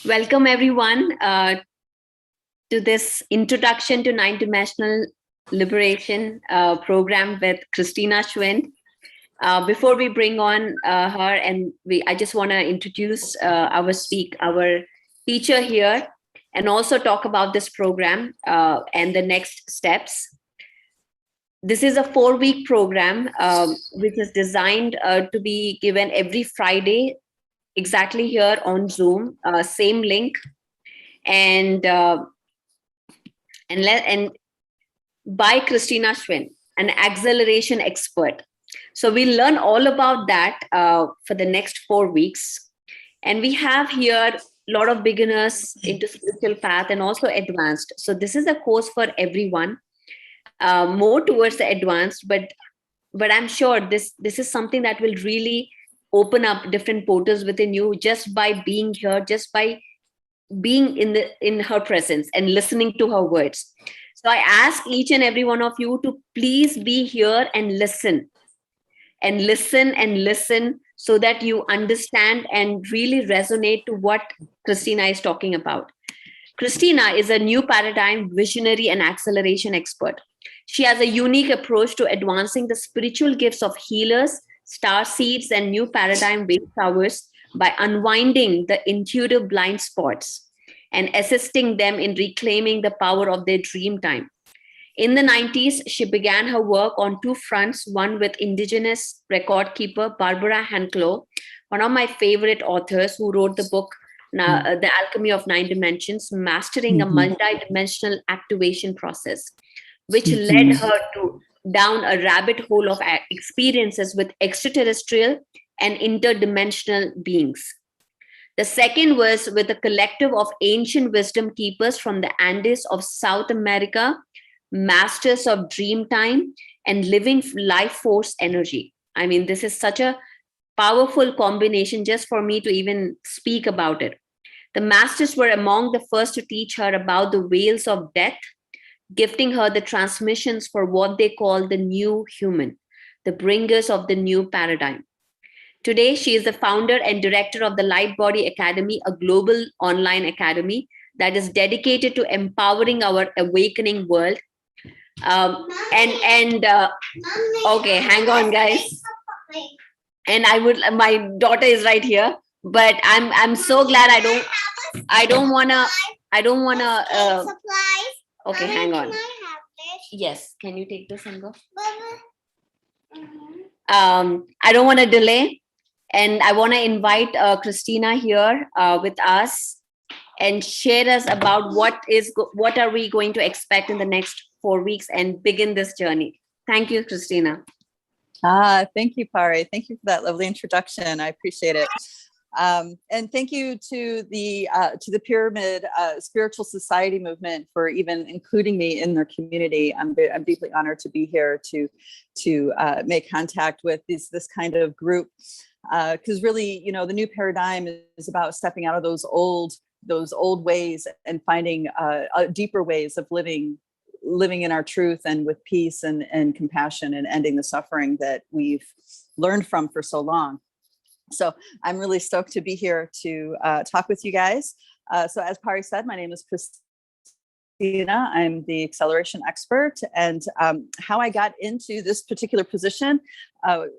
Welcome everyone to this Introduction to Nine-Dimensional Liberation program with Christina Schwind. Before we bring on her, I just want to introduce our teacher here, and also talk about this program and the next steps. This is a 4-week program which is designed to be given every Friday, exactly here on Zoom, same link, and by Christina Schwind, an acceleration expert. So we'll learn all about that for the next 4 weeks. And we have here a lot of beginners into spiritual path and also advanced. So this is a course for everyone, more towards the advanced, but I'm sure this is something that will really open up different portals within you just by being here, just by being in her presence and listening to her words. So I ask each and every one of you to please be here and listen and listen and listen, so that you understand and really resonate to what Christina is talking about. Christina is a new paradigm visionary and acceleration expert. She has a unique approach to advancing the spiritual gifts of healers, star seeds, and new paradigm wave towers by unwinding the intuitive blind spots and assisting them in reclaiming the power of their dream time. In the 90s, she began her work on 2 fronts, one with Indigenous record keeper Barbara Hanklow, one of my favorite authors who wrote the book, The Alchemy of 9 Dimensions, Mastering a Multidimensional Activation Process, which led her down a rabbit hole of experiences with extraterrestrial and interdimensional beings. The second was with a collective of ancient wisdom keepers from the Andes of South America, masters of dream time and living life force energy. I mean, this is such a powerful combination just for me to even speak about it. The masters were among the first to teach her about the veils of death, gifting her the transmissions for what they call the new human, the bringers of the new paradigm. Today, she is the founder and director of the Light Body Academy, a global online academy that is dedicated to empowering our awakening world. Okay, hang on, guys. And my daughter is right here, but I'm so glad I don't wanna. Okay, hang on. Yes, can you take this and go? I don't want to delay, and I want to invite Christina here with us and share us about what are we going to expect in the next 4 weeks and begin this journey. Thank you, Christina. Thank you, Pari. Thank you for that lovely introduction. I appreciate it. And thank you to the Pyramid Spiritual Society movement for even including me in their community. I'm deeply honored to be here to make contact with this kind of group, because really, the new paradigm is about stepping out of those old ways and finding deeper ways of living in our truth and with peace and compassion, and ending the suffering that we've learned from for so long. So I'm really stoked to be here to talk with you guys. So as Pari said, my name is Christina. I'm the acceleration expert, and how I got into this particular position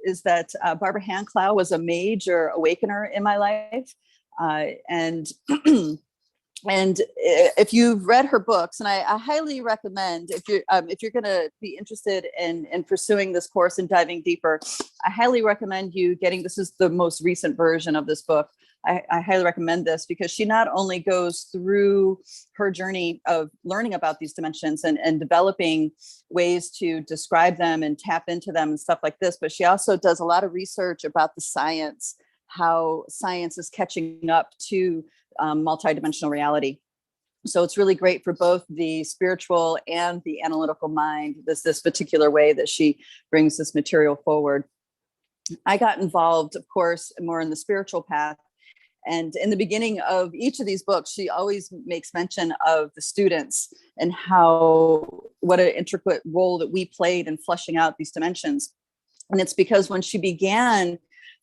is that Barbara Hanklow was a major awakener in my life, and and if you've read her books, and I highly recommend, if you're going to be interested in pursuing this course and diving deeper, I highly recommend you getting, this is the most recent version of this book. I highly recommend this because she not only goes through her journey of learning about these dimensions and developing ways to describe them and tap into them and stuff like this, but she also does a lot of research about the science, how science is catching up to multidimensional reality. So it's really great for both the spiritual and the analytical mind, this particular way that she brings this material forward. I got involved, of course, more in the spiritual path. And in the beginning of each of these books, she always makes mention of the students and what an intricate role that we played in fleshing out these dimensions. And it's because when she began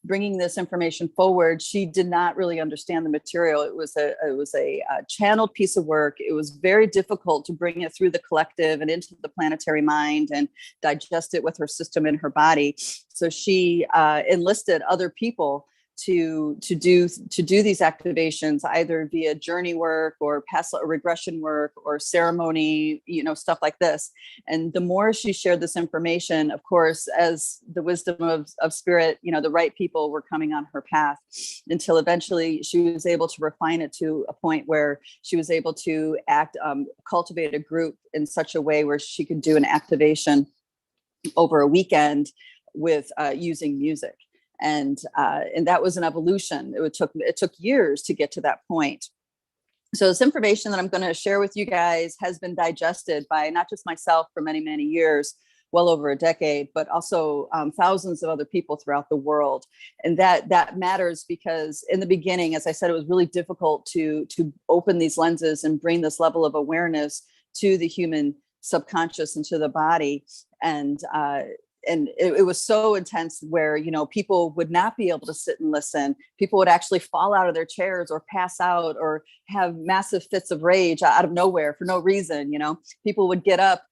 bringing this information forward, she did not really understand the material. It was a channeled piece of work. It was very difficult to bring it through the collective and into the planetary mind and digest it with her system and her body. So she enlisted other people to do these activations, either via journey work or past regression work or ceremony, stuff like this. And the more she shared this information, of course, as the wisdom of spirit, the right people were coming on her path, until eventually she was able to refine it to a point where she was able to cultivate a group in such a way where she could do an activation over a weekend with using music. And that was an evolution. It took years to get to that point. So this information that I'm going to share with you guys has been digested by not just myself for many, many years, well over a decade, but also thousands of other people throughout the world. And that matters because in the beginning, as I said, it was really difficult to open these lenses and bring this level of awareness to the human subconscious and to the body. And it was so intense where, people would not be able to sit and listen. People would actually fall out of their chairs or pass out or have massive fits of rage out of nowhere for no reason. People would get up,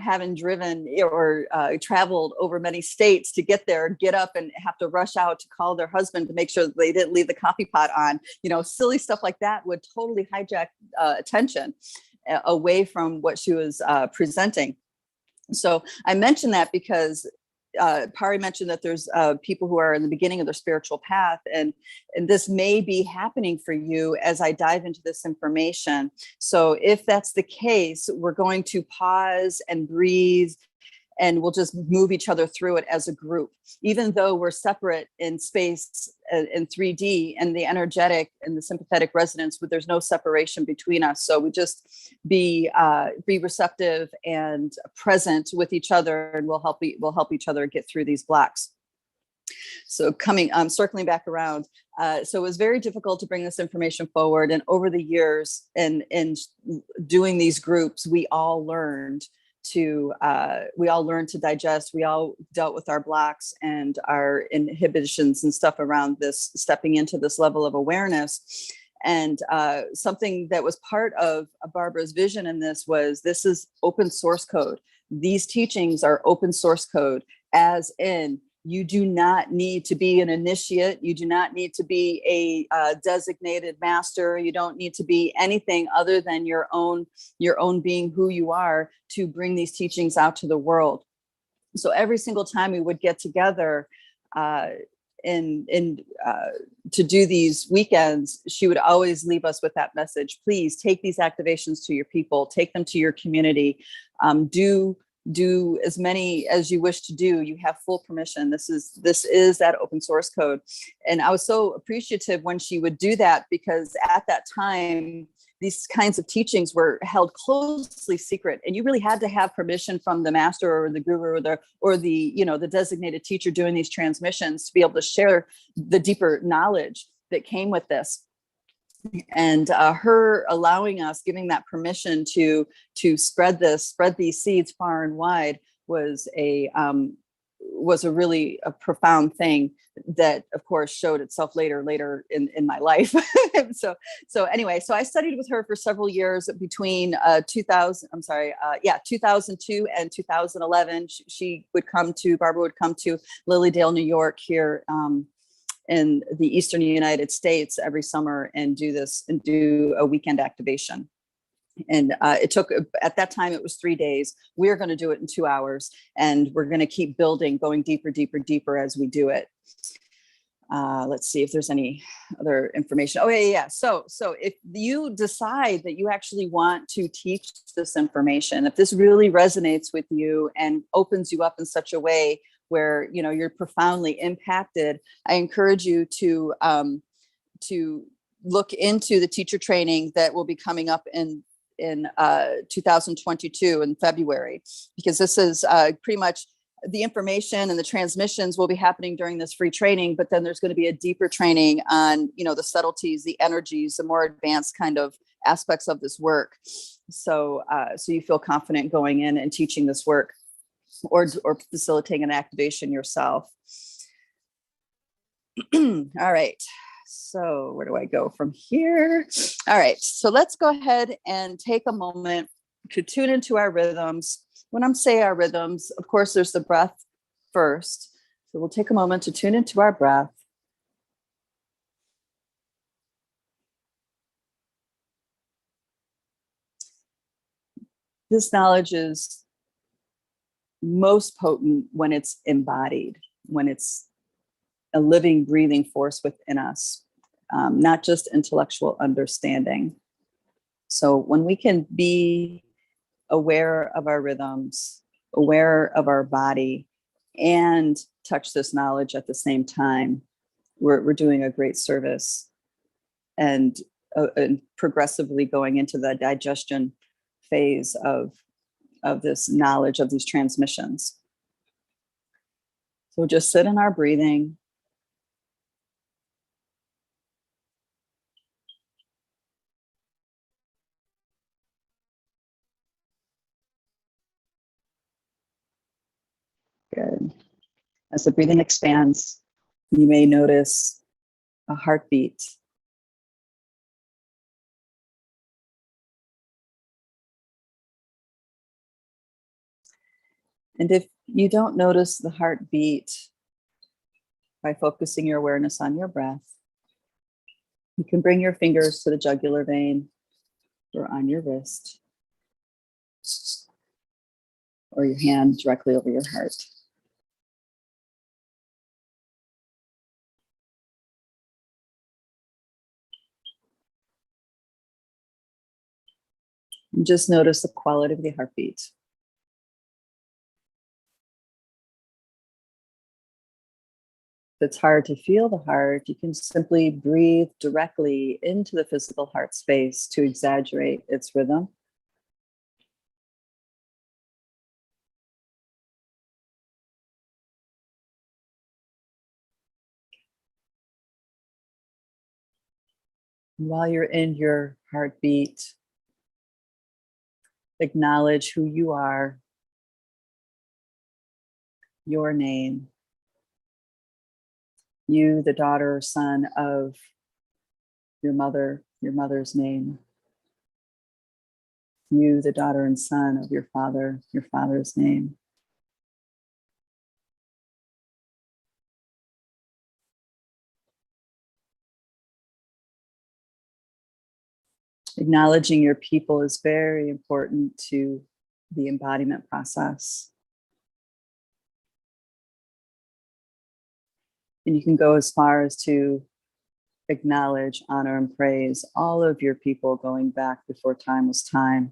having driven or traveled over many states to get there, get up and have to rush out to call their husband to make sure that they didn't leave the coffee pot on. Silly stuff like that would totally hijack attention away from what she was presenting. So I mentioned that because Pari mentioned that there's people who are in the beginning of their spiritual path, and this may be happening for you as I dive into this information. So if that's the case, we're going to pause and breathe, and we'll just move each other through it as a group, even though we're separate in space in 3D and the energetic and the sympathetic resonance, but there's no separation between us. So we just be receptive and present with each other, and we'll help each other get through these blocks. So circling back around. So it was very difficult to bring this information forward. And over the years and doing these groups, we all learned to digest. We all dealt with our blocks and our inhibitions and stuff around this, stepping into this level of awareness. And something that was part of Barbara's vision in this is open source code. These teachings are open source code, as in you do not need to be an initiate. You do not need to be a designated master. You don't need to be anything other than your own being, who you are, to bring these teachings out to the world. So every single time we would get together to do these weekends, she would always leave us with that message. Please take these activations to your people, take them to your community, do as many as you wish to do. You have full permission. This is that open source code. And I was so appreciative when she would do that, because at that time, these kinds of teachings were held closely secret, and you really had to have permission from the master or the guru or the designated teacher doing these transmissions to be able to share the deeper knowledge that came with this. And her allowing us, giving that permission to spread these seeds far and wide was a really profound thing that, of course, showed itself later in my life. So anyway, so I studied with her for several years between 2002 and 2011. Barbara would come to Lilydale, New York, here in the Eastern United States every summer and do a weekend activation. And it took, at that time, it was 3 days. We're going to do it in 2 hours, and we're going to keep building, going deeper as we do it. Let's see if there's any other information. Oh, yeah. So if you decide that you actually want to teach this information, if this really resonates with you and opens you up in such a way where, you're profoundly impacted, I encourage you to look into the teacher training that will be coming up in 2022 in February, because this is pretty much the information and the transmissions will be happening during this free training, but then there's going to be a deeper training on, the subtleties, the energies, the more advanced kind of aspects of this work. So you feel confident going in and teaching this work or facilitating an activation yourself. All right. So where do I go from here? All right. So let's go ahead and take a moment to tune into our rhythms. When I'm saying our rhythms, of course, there's the breath first. So we'll take a moment to tune into our breath. This knowledge is most potent when it's embodied, when it's a living, breathing force within us, not just intellectual understanding. So when we can be aware of our rhythms, aware of our body, and touch this knowledge at the same time, we're doing a great service and progressively going into the digestion phase of this knowledge, of these transmissions. So just sit in our breathing. Good. As the breathing expands, you may notice a heartbeat. And if you don't notice the heartbeat by focusing your awareness on your breath, you can bring your fingers to the jugular vein or on your wrist, or your hand directly over your heart. And just notice the quality of the heartbeat. If it's hard to feel the heart, you can simply breathe directly into the physical heart space to exaggerate its rhythm. And while you're in your heartbeat, acknowledge who you are, your name. You, the daughter or son of your mother's name. You, the daughter and son of your father's name. Acknowledging your people is very important to the embodiment process. And you can go as far as to acknowledge, honor, and praise all of your people going back before time was time.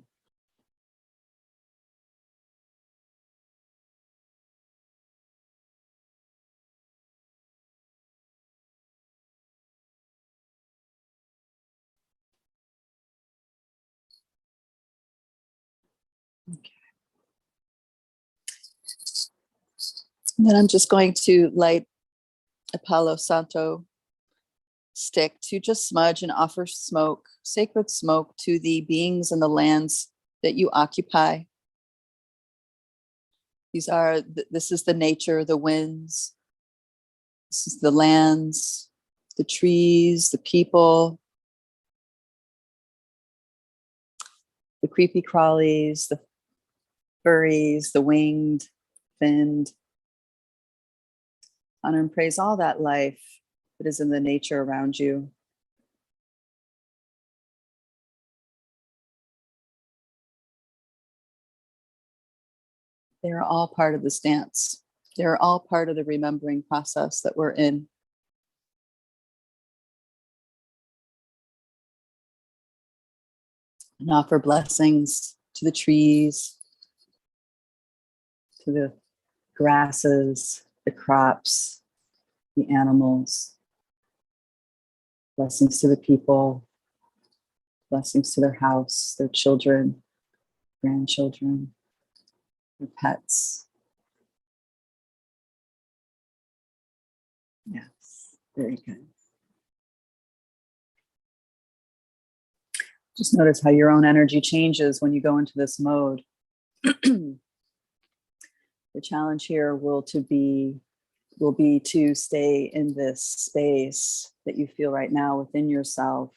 Okay. And then I'm just going to light a Palo Santo stick to just smudge and offer smoke, sacred smoke, to the beings and the lands that you occupy. This is the nature, the winds, this is the lands, the trees, the people, the creepy crawlies, the furries, the winged, finned. Honor and praise all that life that is in the nature around you. They are all part of this dance. They're all part of the remembering process that we're in. And offer blessings to the trees, to the grasses, the crops, the animals. Blessings to the people, blessings to their house, their children, grandchildren, their pets. Yes, very good. Just notice how your own energy changes when you go into this mode. The challenge here will to be will be to stay in this space that you feel right now within yourself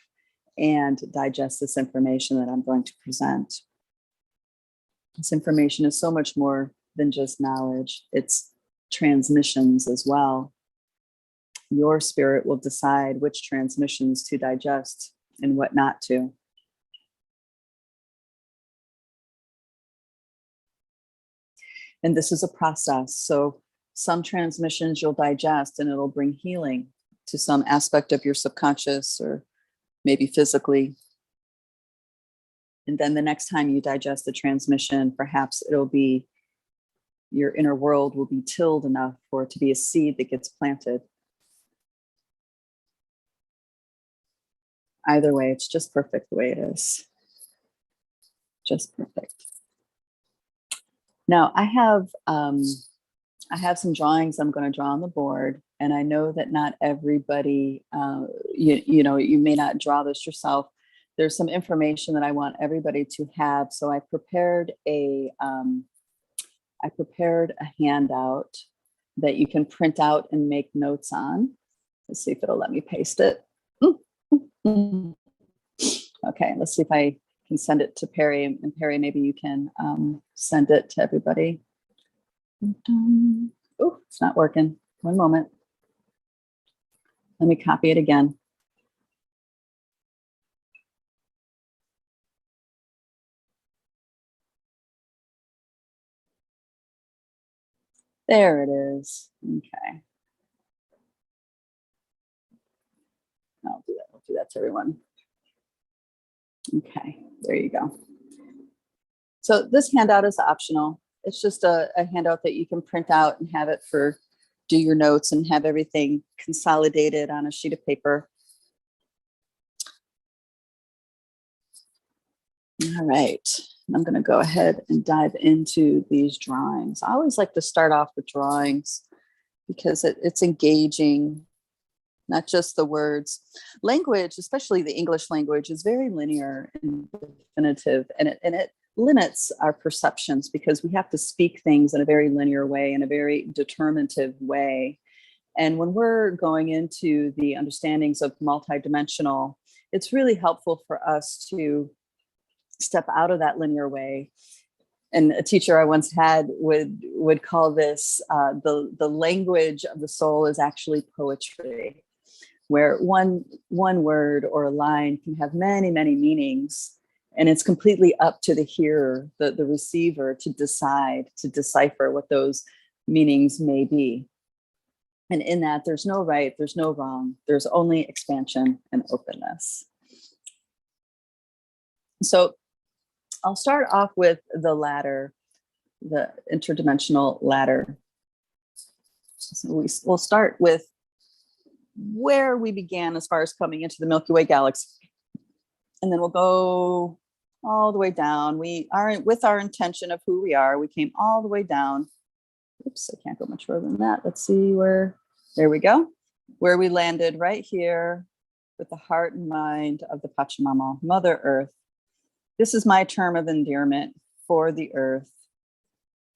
and digest this information that I'm going to present. This information is so much more than just knowledge. It's transmissions as well. Your spirit will decide which transmissions to digest and what not to. And this is a process. So some transmissions you'll digest and it'll bring healing to some aspect of your subconscious or maybe physically. And then the next time you digest the transmission, perhaps it'll be your inner world will be tilled enough for it to be a seed that gets planted. Either way, it's just perfect the way it is. Just perfect. Now I have some drawings I'm going to draw on the board, and I know that not everybody, you may not draw this yourself. There's some information that I want everybody to have. So I prepared a handout that you can print out and make notes on. Let's see if it'll let me paste it. Okay, let's see if I can send it to Perry, and Perry, maybe you can send it to everybody. Oh, it's not working. One moment. Let me copy it again. There it is. Okay. I'll do that to everyone. Okay, there you go. So this handout is optional. It's just a handout that you can print out and have it for do your notes and have everything consolidated on a sheet of paper. All right, I'm going to go ahead and dive into these drawings. I always like to start off with drawings because it's engaging, not just the words. Language, especially the English language, is very linear and definitive, and it limits our perceptions because we have to speak things in a very linear way, in a very determinative way. And when we're going into the understandings of multidimensional, it's really helpful for us to step out of that linear way. And a teacher I once had would call this the language of the soul is actually poetry, where one word or a line can have many, many meanings. And it's completely up to the hearer, the receiver, to decide, to decipher what those meanings may be. And in that, there's no right, there's no wrong, there's only expansion and openness. So I'll start off with the ladder, the interdimensional ladder. So we'll start with where we began as far as coming into the Milky Way galaxy. And then we'll go all the way down. We are with our intention of who we are. We came all the way down. Oops, I can't go much further than that. Let's see there we go. Where we landed right here with the heart and mind of the Pachamama, Mother Earth. This is my term of endearment for the earth.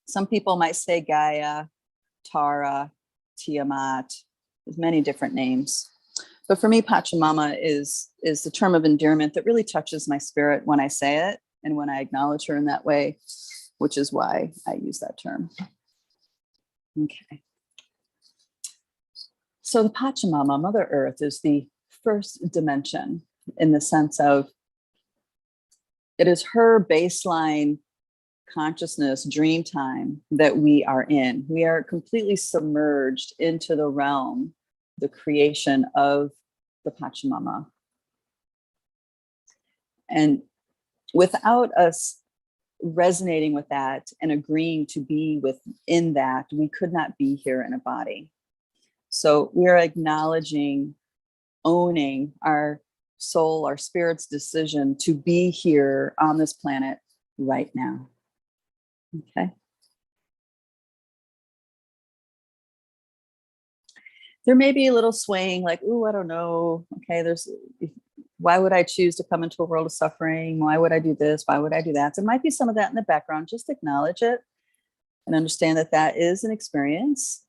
Some people might say Gaia, Tara, Tiamat. There's many different names. But for me, Pachamama is the term of endearment that really touches my spirit when I say it and when I acknowledge her in that way, which is why I use that term. Okay. So the Pachamama, Mother Earth, is the first dimension in the sense of it is her baseline consciousness, dream time that we are in. We are completely submerged into the realm, the creation of the Pachamama. And without us resonating with that and agreeing to be within that, we could not be here in a body. So we are acknowledging, owning our soul, our spirit's decision to be here on this planet right now. Okay. There may be a little swaying, like, oh, I don't know. Okay, why would I choose to come into a world of suffering? Why would I do this? Why would I do that? There might be some of that in the background. Just acknowledge it and understand that that is an experience.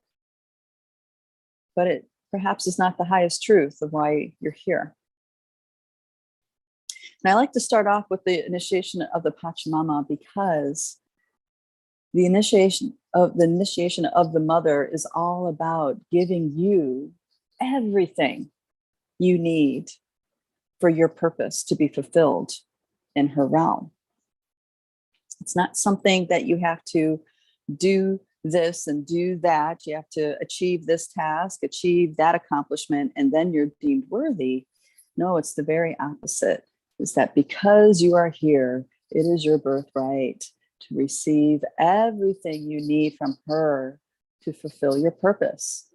but it perhaps is not the highest truth of why you're here. And I like to start off with the initiation of the Pachamama, because the initiation of the mother is all about giving you everything you need for your purpose to be fulfilled in her realm. It's not something that you have to do this and do that. You have to achieve this task, achieve that accomplishment, and then you're deemed worthy. No, it's the very opposite. Is that because you are here, it is your birthright to receive everything you need from her to fulfill your purpose.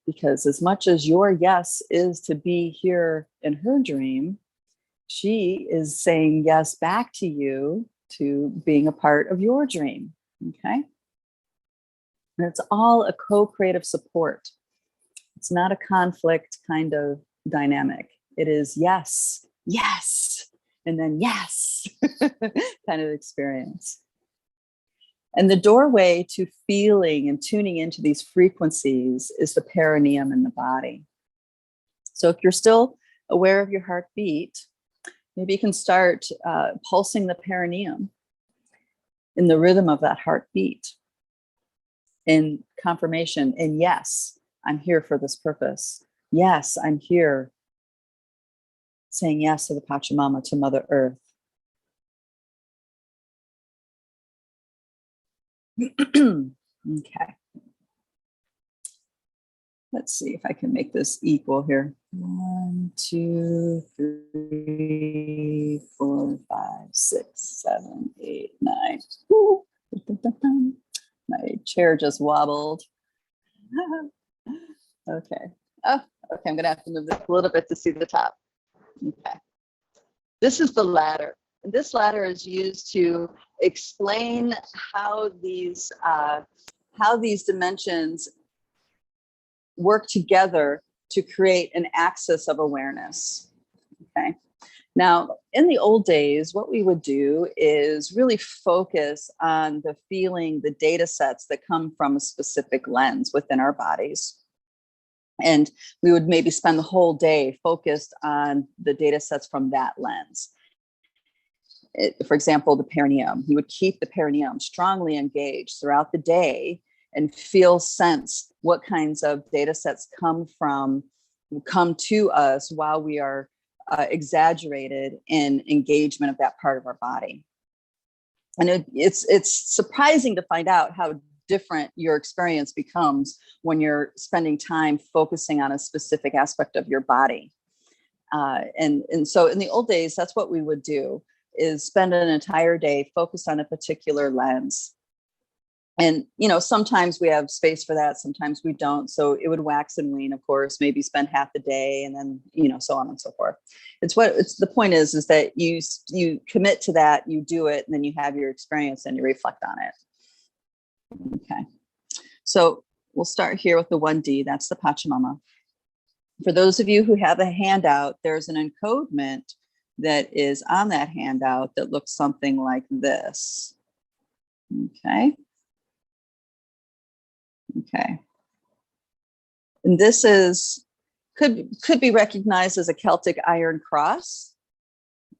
Because as much as your yes is to be here in her dream, she is saying yes back to you to being a part of your dream. Okay. And it's all a co-creative support. It's not a conflict kind of dynamic. It is yes, yes, and then yes kind of experience. And the doorway to feeling and tuning into these frequencies is the perineum in the body. So if you're still aware of your heartbeat, maybe you can start pulsing the perineum in the rhythm of that heartbeat, in confirmation, and yes, I'm here for this purpose. Yes, I'm here saying yes to the Pachamama, to Mother Earth. Okay. Let's see if I can make this equal here. 1, 2, 3, 4, 5, 6, 7, 8, 9. Ooh. My chair just wobbled. Okay. Oh, okay. I'm gonna have to move this a little bit to see the top. Okay. This is the ladder. And this ladder is used to explain how these dimensions work together to create an axis of awareness. Okay. Now, in the old days, what we would do is really focus on the feeling, the data sets that come from a specific lens within our bodies. And we would maybe spend the whole day focused on the data sets from that lens. For example, the perineum. You would keep the perineum strongly engaged throughout the day and sense what kinds of data sets come to us while we are exaggerated in engagement of that part of our body. And it's surprising to find out how different your experience becomes when you're spending time focusing on a specific aspect of your body. And so in the old days, that's what we would do, is spend an entire day focused on a particular lens. And, sometimes we have space for that. Sometimes we don't. So it would wax and wane, of course, maybe spend half the day and then, so on and so forth. The point is that you commit to that, you do it, and then you have your experience and you reflect on it. Okay. So we'll start here with the 1D. That's the Pachamama. For those of you who have a handout, there's an encodement that is on that handout that looks something like this. Okay. Okay. And this could be recognized as a Celtic iron cross.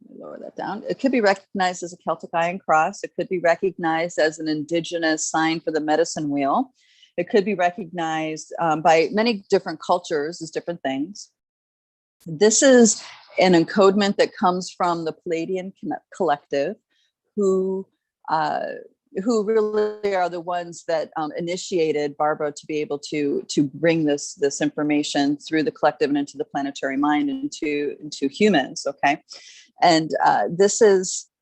Let me lower that down. It could be recognized as a Celtic iron cross. It could be recognized as an indigenous sign for the medicine wheel. It could be recognized by many different cultures as different things. This is an encodement that comes from the Palladian collective, who really are the ones that initiated Barbara to be able to bring this information through the collective and into the planetary mind, into humans. Okay. And this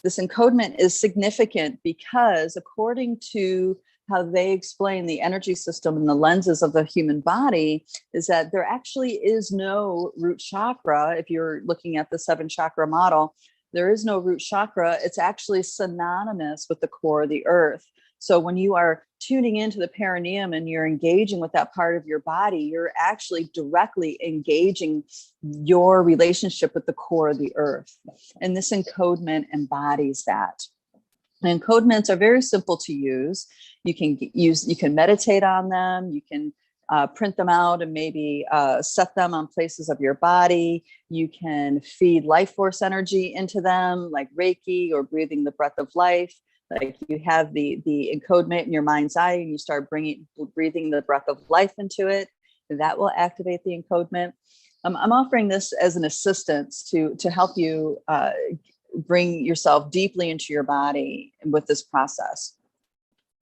encodement is significant because, according to how they explain the energy system and the lenses of the human body, is that there actually is no root chakra. If you're looking at the 7 chakra model, there is no root chakra. It's actually synonymous with the core of the earth. So when you are tuning into the perineum and you're engaging with that part of your body, you're actually directly engaging your relationship with the core of the earth. And this encodement embodies that. And encodements are very simple to use. You can meditate on them. You can print them out and maybe set them on places of your body. You can feed life force energy into them, like Reiki or breathing the breath of life. Like you have the encodement in your mind's eye and you start breathing the breath of life into it. That will activate the encodement. I'm offering this as an assistance to help you bring yourself deeply into your body with this process.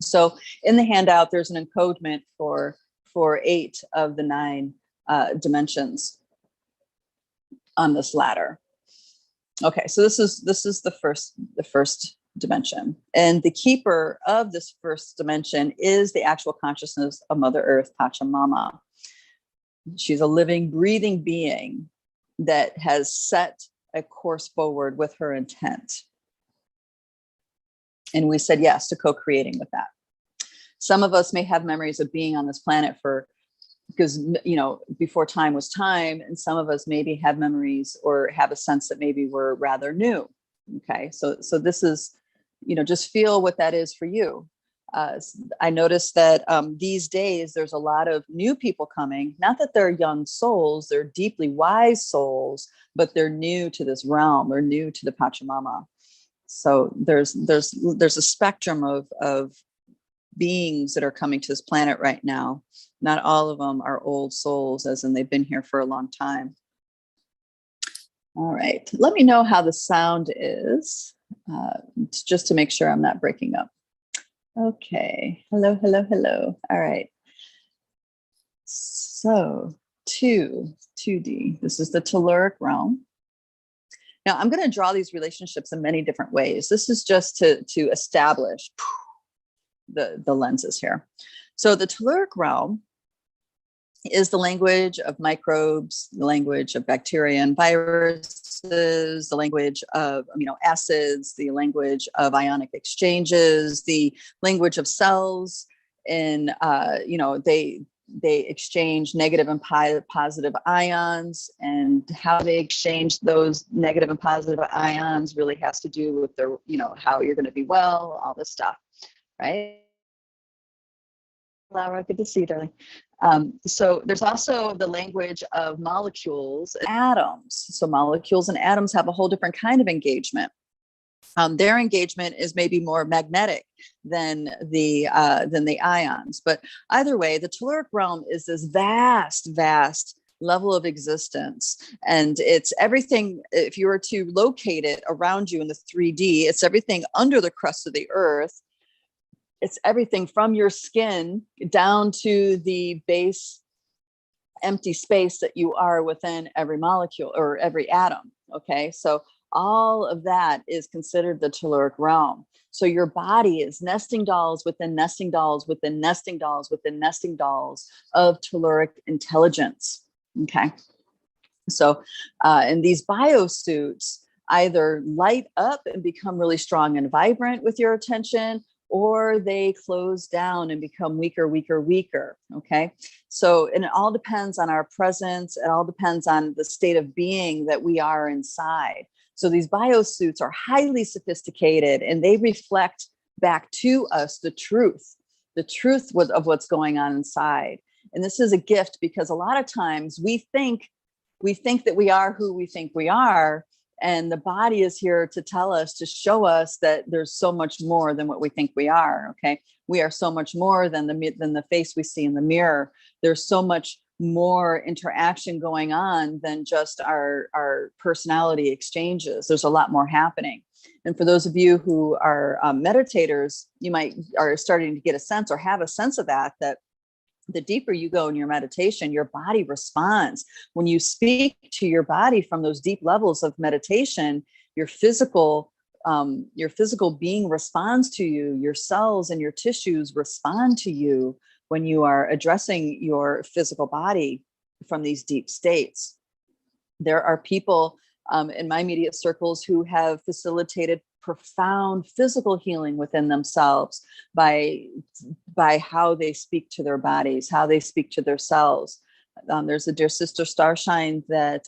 So in the handout, there's an encodement for 8 of the 9 dimensions on this ladder. Okay, so this is the first dimension, and the keeper of this first dimension is the actual consciousness of Mother Earth, Pachamama. She's a living, breathing being that has set a course forward with her intent. And we said yes to co-creating with that. Some of us may have memories of being on this planet because, before time was time, and some of us maybe have memories or have a sense that maybe we're rather new. Okay, so this is, just feel what that is for you. I noticed that these days there's a lot of new people coming. Not that they're young souls, they're deeply wise souls, but they're new to this realm. They're new to the Pachamama. So there's a spectrum of beings that are coming to this planet right now. Not all of them are old souls, as in they've been here for a long time. All right, let me know how the sound is, just to make sure I'm not breaking up. Okay, hello. All right. So 2D, this is the telluric realm. Now I'm going to draw these relationships in many different ways. This is just to establish the lenses here. So the telluric realm is the language of microbes, the language of bacteria and viruses, the language of amino acids, the language of ionic exchanges, the language of cells. And they exchange negative and positive ions, and how they exchange those negative and positive ions really has to do with their, how you're going to be well, all this stuff, right? Laura, good to see you, darling. So there's also the language of molecules and atoms. So molecules and atoms have a whole different kind of engagement. Their engagement is maybe more magnetic than the ions. But either way, the telluric realm is this vast level of existence. And it's everything, if you were to locate it around you in the 3D, it's everything under the crust of the earth. It's everything from your skin down to the base empty space that you are within every molecule or every atom. Okay, so all of that is considered the telluric realm. So your body is nesting dolls within nesting dolls within nesting dolls within nesting dolls of telluric intelligence. Okay, so and these biosuits either light up and become really strong and vibrant with your attention, or they close down and become weaker. Okay. So, and it all depends on our presence. It all depends on the state of being that we are inside. So these biosuits are highly sophisticated, and they reflect back to us the truth of what's going on inside. And this is a gift, because a lot of times we think that we are who we think we are. And the body is here to tell us, to show us that there's so much more than what we think we are. Okay, we are so much more than the face we see in the mirror. There's so much more interaction going on than just our personality exchanges. There's a lot more happening. And for those of you who are meditators, you are starting to get a sense or have a sense of that the deeper you go in your meditation, your body responds. When you speak to your body from those deep levels of meditation, your physical being responds to you. Your cells and your tissues respond to you when you are addressing your physical body from these deep states. There are people in my immediate circles who have facilitated profound physical healing within themselves by how they speak to their bodies, how they speak to their cells. There's a dear sister Starshine that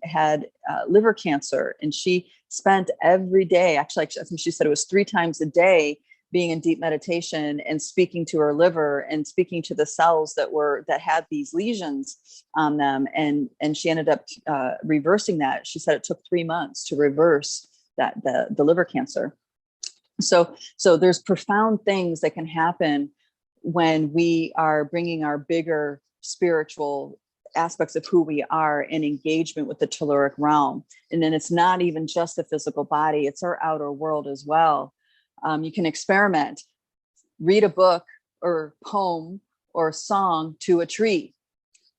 had liver cancer, and she spent every day, actually I think she said it was 3 times a day, being in deep meditation and speaking to her liver and speaking to the cells that had these lesions on them. And she ended up reversing that. She said it took 3 months to reverse the liver cancer. So there's profound things that can happen when we are bringing our bigger spiritual aspects of who we are in engagement with the telluric realm. And then it's not even just the physical body, it's our outer world as well. You can experiment, read a book or poem or song to a tree.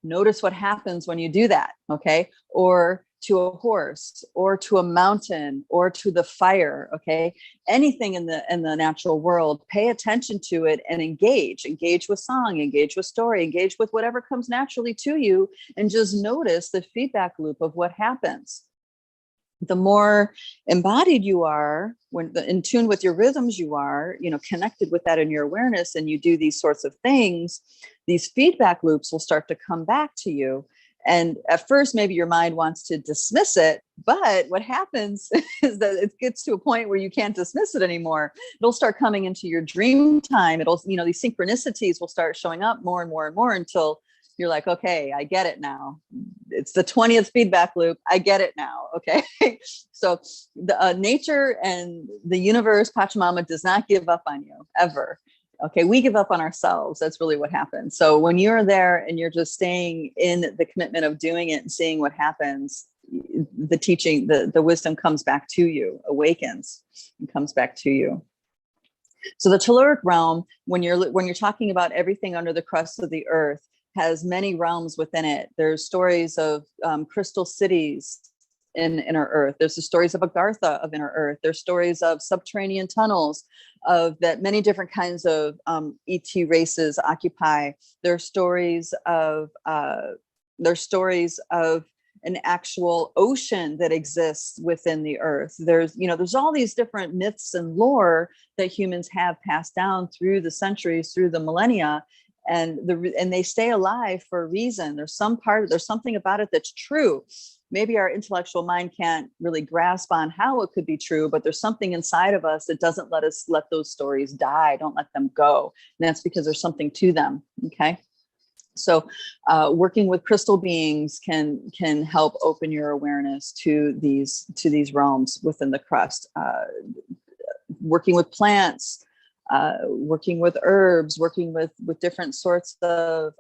Notice what happens when you do that, okay? Or to a horse, or to a mountain, or to the fire, okay? Anything in the natural world, pay attention to it and engage with song, engage with story, engage with whatever comes naturally to you, and just notice the feedback loop of what happens. The more embodied you are, when in tune with your rhythms you are, connected with that in your awareness, and you do these sorts of things, these feedback loops will start to come back to you. And at first, maybe your mind wants to dismiss it, but what happens is that it gets to a point where you can't dismiss it anymore. It'll start coming into your dream time. It'll, these synchronicities will start showing up more and more and more until you're like, okay, I get it now. It's the 20th feedback loop. I get it now. Okay. So the nature and the universe, Pachamama, does not give up on you ever. Okay. We give up on ourselves. That's really what happens. So when you're there and you're just staying in the commitment of doing it and seeing what happens, the teaching, the wisdom comes back to you, awakens and comes back to you. So the telluric realm, when you're talking about everything under the crust of the earth, has many realms within it. There's stories of crystal cities in inner earth. There's the stories of Agartha of inner earth. There's stories of subterranean tunnels that many different kinds of ET races occupy. There's stories of an actual ocean that exists within the earth. There's all these different myths and lore that humans have passed down through the centuries, through the millennia. And they stay alive for a reason. There's something about it that's true. Maybe our intellectual mind can't really grasp on how it could be true, but there's something inside of us that doesn't let those stories die. Don't let them go. And that's because there's something to them. Okay. So working with crystal beings can help open your awareness to these realms within the crust. Working with plants, working with herbs, working with different sorts of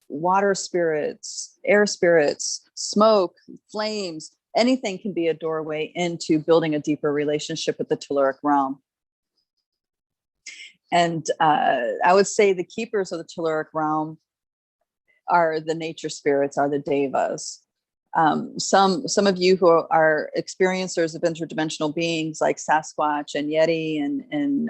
water spirits, air spirits, smoke, flames, anything can be a doorway into building a deeper relationship with the telluric realm. And I would say the keepers of the telluric realm are the nature spirits, are the devas. Some of you who are experiencers of interdimensional beings like Sasquatch and Yeti and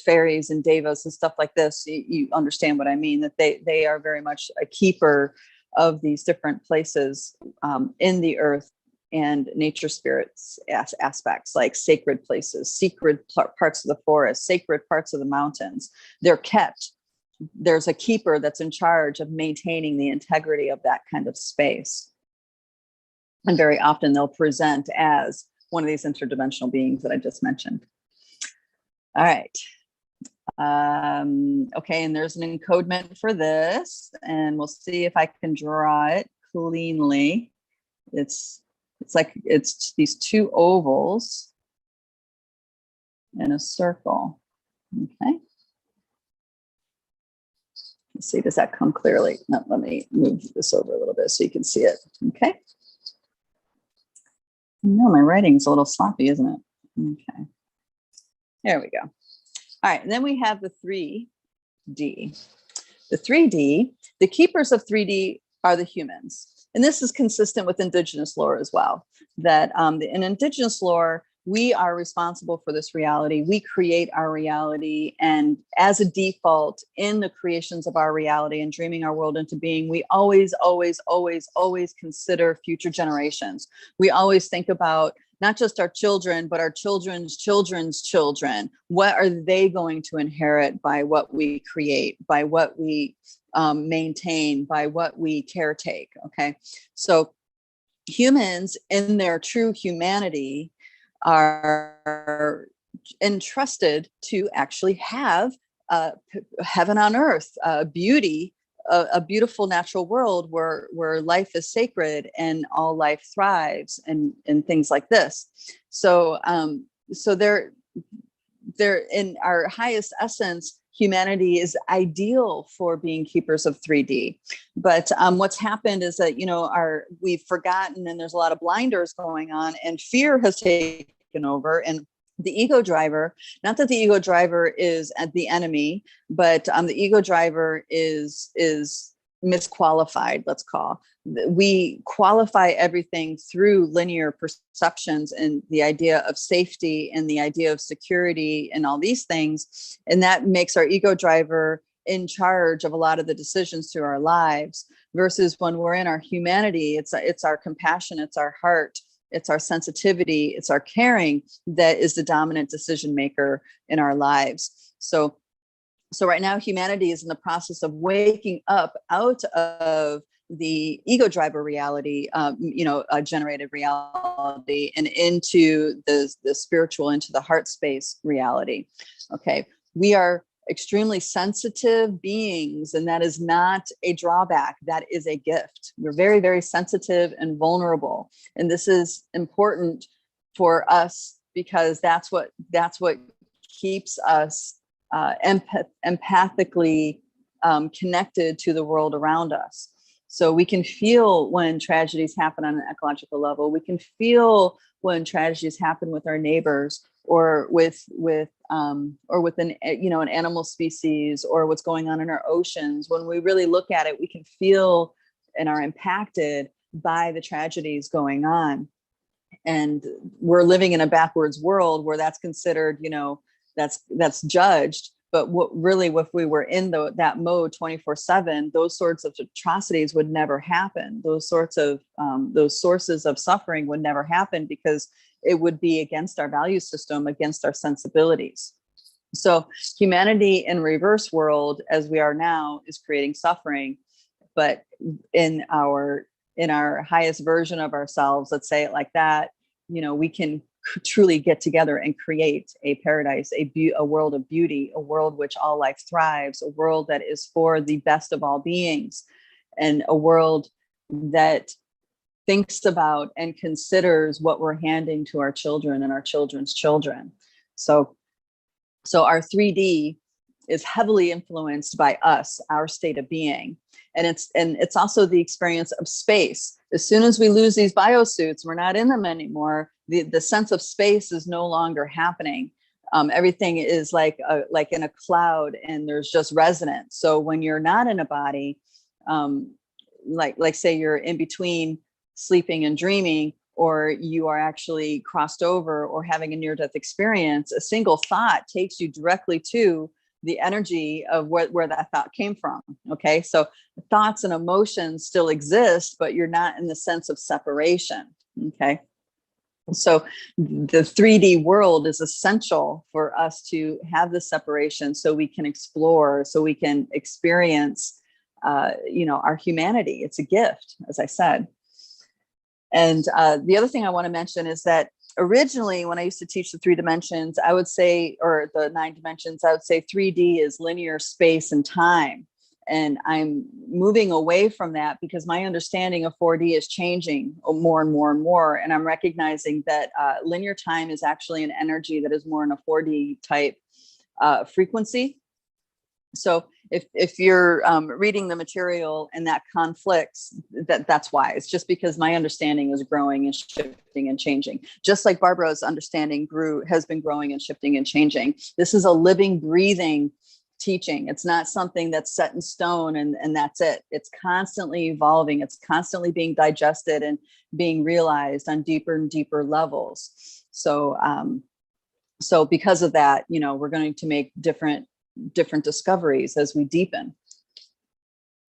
fairies and devas and stuff like this, you understand what I mean, that they are very much a keeper of these different places in the earth and nature spirits aspects, like sacred places, secret parts of the forest, sacred parts of the mountains. They're kept. There's a keeper that's in charge of maintaining the integrity of that kind of space. And very often they'll present as one of these interdimensional beings that I just mentioned. All right. Okay, and there's an encodement for this, and we'll see if I can draw it cleanly. It's these two ovals in a circle. Okay. Let's see, does that come clearly? No, let me move this over a little bit so you can see it. Okay. No, my writing's a little sloppy, isn't it? Okay. There we go. All right, and then we have the 3D. The 3D, the keepers of 3D are the humans. And this is consistent with indigenous lore as well, that in indigenous lore, we are responsible for this reality. We create our reality. And as a default in the creations of our reality and dreaming our world into being, we always, always, always, always consider future generations. We always think about not just our children, but our children's children's children. What are they going to inherit by what we create, by what we maintain, by what we caretake? Okay. So humans in their true humanity are entrusted to actually have heaven on earth, beauty, a beautiful natural world where life is sacred and all life thrives, and things like this. So so they're in our highest essence, humanity is ideal for being keepers of 3D. But what's happened is that, we've forgotten, and there's a lot of blinders going on, and fear has taken over. And the ego driver, not that the ego driver is at the enemy, but the ego driver is misqualified, let's call. We qualify everything through linear perceptions and the idea of safety and the idea of security and all these things. And that makes our ego driver in charge of a lot of the decisions through our lives, versus when we're in our humanity, it's our compassion, it's our heart, it's our sensitivity, it's our caring that is the dominant decision maker in our lives. So right now, humanity is in the process of waking up out of the ego driver reality, generated reality, and into the spiritual, into the heart space reality. Okay, we are extremely sensitive beings, and that is not a drawback. That is a gift. We're very, very sensitive and vulnerable, and this is important for us because that's what keeps us empathically connected to the world around us. So we can feel when tragedies happen on an ecological level. We can feel when tragedies happen with our neighbors, or with an animal species, or what's going on in our oceans. When we really look at it, we can feel and are impacted by the tragedies going on. And we're living in a backwards world where that's considered, that's judged. But if we were in that mode 24/7, those sorts of atrocities would never happen. Those sources of suffering would never happen, because it would be against our value system, against our sensibilities. So humanity in reverse world, as we are now, is creating suffering. But in our highest version of ourselves, let's say it like that, we can truly get together and create a paradise, a world of beauty, a world which all life thrives, a world that is for the best of all beings, and a world that thinks about and considers what we're handing to our children and our children's children. So our 3D is heavily influenced by us, our state of being. And it's also the experience of space. As soon as we lose these biosuits, we're not in them anymore. The sense of space is no longer happening. Everything is like in a cloud, and there's just resonance. So when you're not in a body, like say you're in between sleeping and dreaming, or you are actually crossed over or having a near-death experience, a single thought takes you directly to the energy of where that thought came from. Okay, so thoughts and emotions still exist, but you're not in the sense of separation. Okay, so the 3D world is essential for us to have the separation, so we can explore, so we can experience, our humanity. It's a gift, as I said. And the other thing I want to mention is that originally, when I used to teach the 3 dimensions, I would say, or the 9 dimensions, I would say 3D is linear space and time. And I'm moving away from that because my understanding of 4D is changing more and more and more. And I'm recognizing that linear time is actually an energy that is more in a 4D type frequency. So if you're reading the material and that conflicts, that's why. It's just because my understanding is growing and shifting and changing. Just like Barbara's understanding has been growing and shifting and changing. This is a living, breathing teaching. It's not something that's set in stone and that's it. It's constantly evolving. It's constantly being digested and being realized on deeper and deeper levels. So because of that, we're going to make different discoveries as we deepen.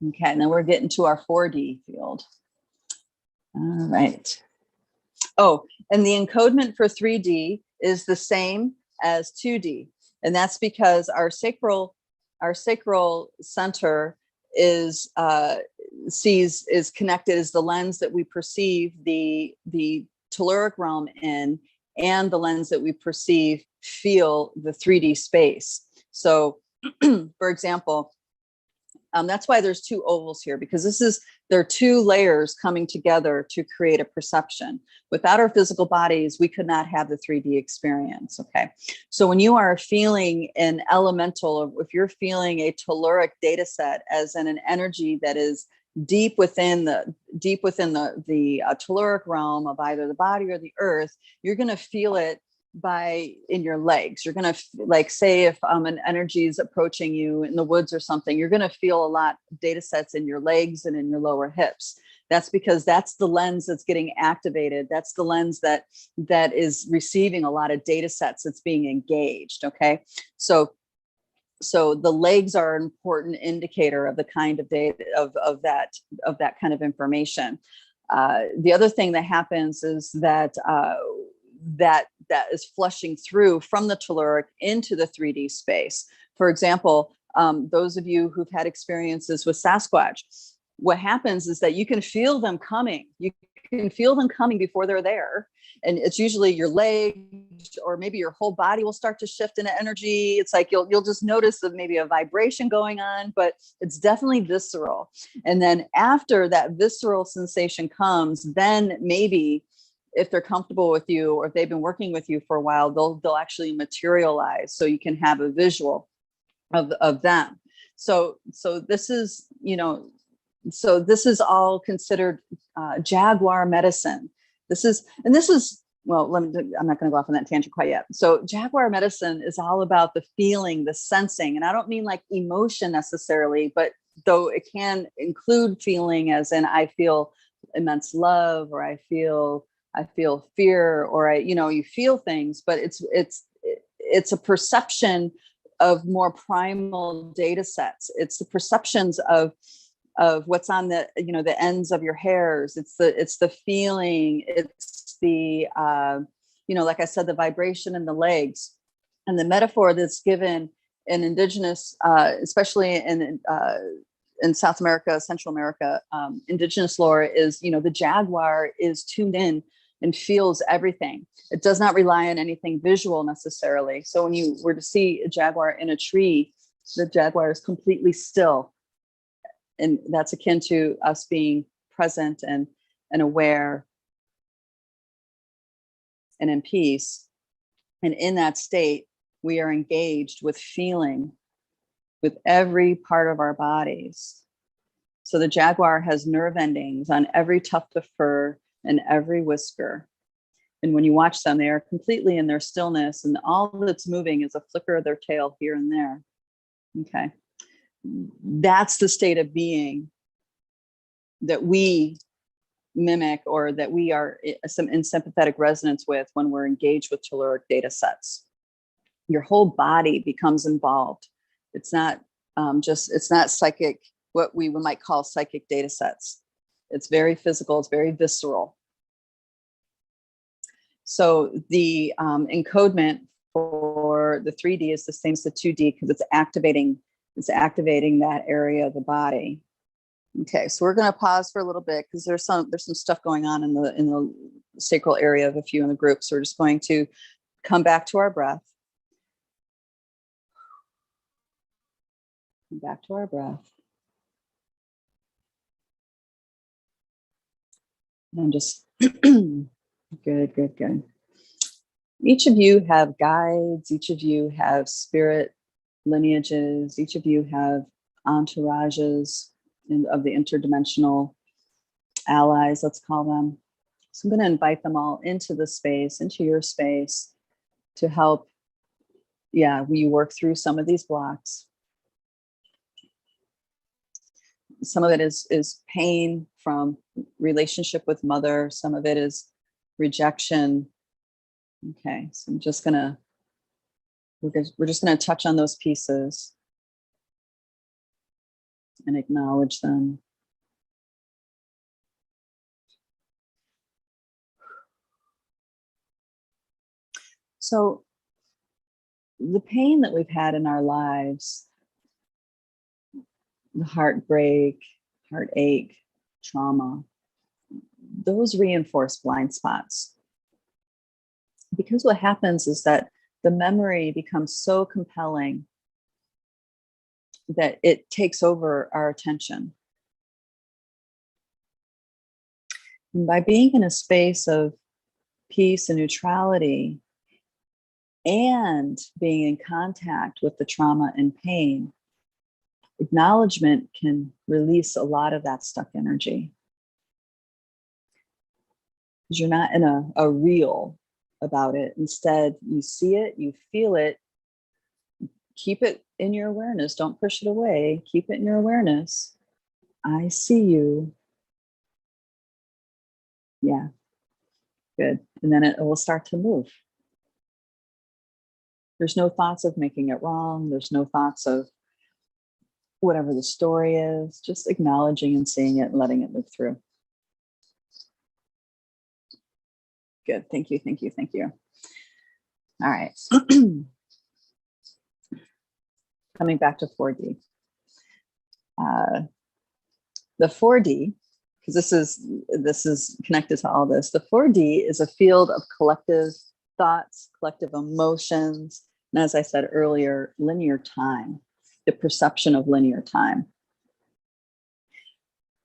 Okay, and then we're getting to our 4D field. All right. Oh, and the encodement for 3D is the same as 2D. And that's because our sacral center is connected as the lens that we perceive the telluric realm in, and the lens that we perceive feel the 3D space. So, for example, that's why there's two ovals here, because there are two layers coming together to create a perception. Without our physical bodies, we could not have the 3D experience. Okay. So when you are feeling an elemental, or if you're feeling a telluric data set as an energy that is deep within the telluric realm of either the body or the earth, you're going to feel it in your legs. You're going to like, say if an energy is approaching you in the woods or something, you're going to feel a lot of data sets in your legs and in your lower hips. That's because that's the lens that's getting activated. That's the lens that is receiving a lot of data sets that's being engaged. Okay. So the legs are an important indicator of the kind of data of that kind of information. The other thing that happens is that that is flushing through from the telluric into the 3D space. For example, those of you who've had experiences with Sasquatch, what happens is that you can feel them coming. You can feel them coming before they're there. And it's usually your legs, or maybe your whole body will start to shift into energy. It's like you'll just notice that maybe a vibration going on, but it's definitely visceral. And then after that visceral sensation comes, then maybe if they're comfortable with you, or if they've been working with you for a while, they'll actually materialize, so you can have a visual of them. So this is, this is all considered jaguar medicine. This is, well, I'm not going to go off on that tangent quite yet. So jaguar medicine is all about the feeling, the sensing, and I don't mean like emotion necessarily, but though it can include feeling, as in I feel immense love, or I feel fear, or you feel things, but it's a perception of more primal data sets. It's the perceptions of what's on the the ends of your hairs. It's the feeling. It's the like I said, the vibration in the legs, and the metaphor that's given in indigenous, especially in South America, Central America, indigenous lore is, the jaguar is tuned in and feels everything. It does not rely on anything visual necessarily. So when you were to see a jaguar in a tree, the jaguar is completely still. And that's akin to us being present and aware and in peace. And in that state, we are engaged with feeling with every part of our bodies. So the jaguar has nerve endings on every tuft of fur and every whisker. And when you watch them, they are completely in their stillness, and all that's moving is a flicker of their tail here and there. Okay. That's the state of being that we mimic, or that we are in sympathetic resonance with when we're engaged with telluric data sets. Your whole body becomes involved. It's not it's not psychic, what we might call psychic data sets. It's very physical, it's very visceral. So the encodement for the 3D is the same as the 2D, because it's activating that area of the body. Okay, so we're going to pause for a little bit, because there's some stuff going on in the sacral area of a few in the group. So we're just going to come back to our breath. Come back to our breath. And just good. Each of you have guides. Each of you have spirit lineages. Each of you have entourages of the interdimensional allies, let's call them. So I'm going to invite them all into the space, into your space, to help, we work through some of these blocks. Some of it is pain from relationship with mother. Some of it is rejection. Okay, so we're just gonna touch on those pieces and acknowledge them. So the pain that we've had in our lives, the heartbreak, heartache, trauma, those reinforce blind spots. Because what happens is that the memory becomes so compelling that it takes over our attention. And by being in a space of peace and neutrality and being in contact with the trauma and pain, acknowledgement can release a lot of that stuck energy. Because you're not in a reel about it. Instead, you see it, you feel it, keep it in your awareness. Don't push it away. Keep it in your awareness. I see you. Yeah, good. And then it will start to move. There's no thoughts of making it wrong. There's no thoughts of whatever the story is, just acknowledging and seeing it and letting it move through. Good. Thank you. Thank you. Thank you. All right. Coming back to 4D. The 4D, because this is connected to all this. The 4D is a field of collective thoughts, collective emotions, and as I said earlier, linear time, the perception of linear time.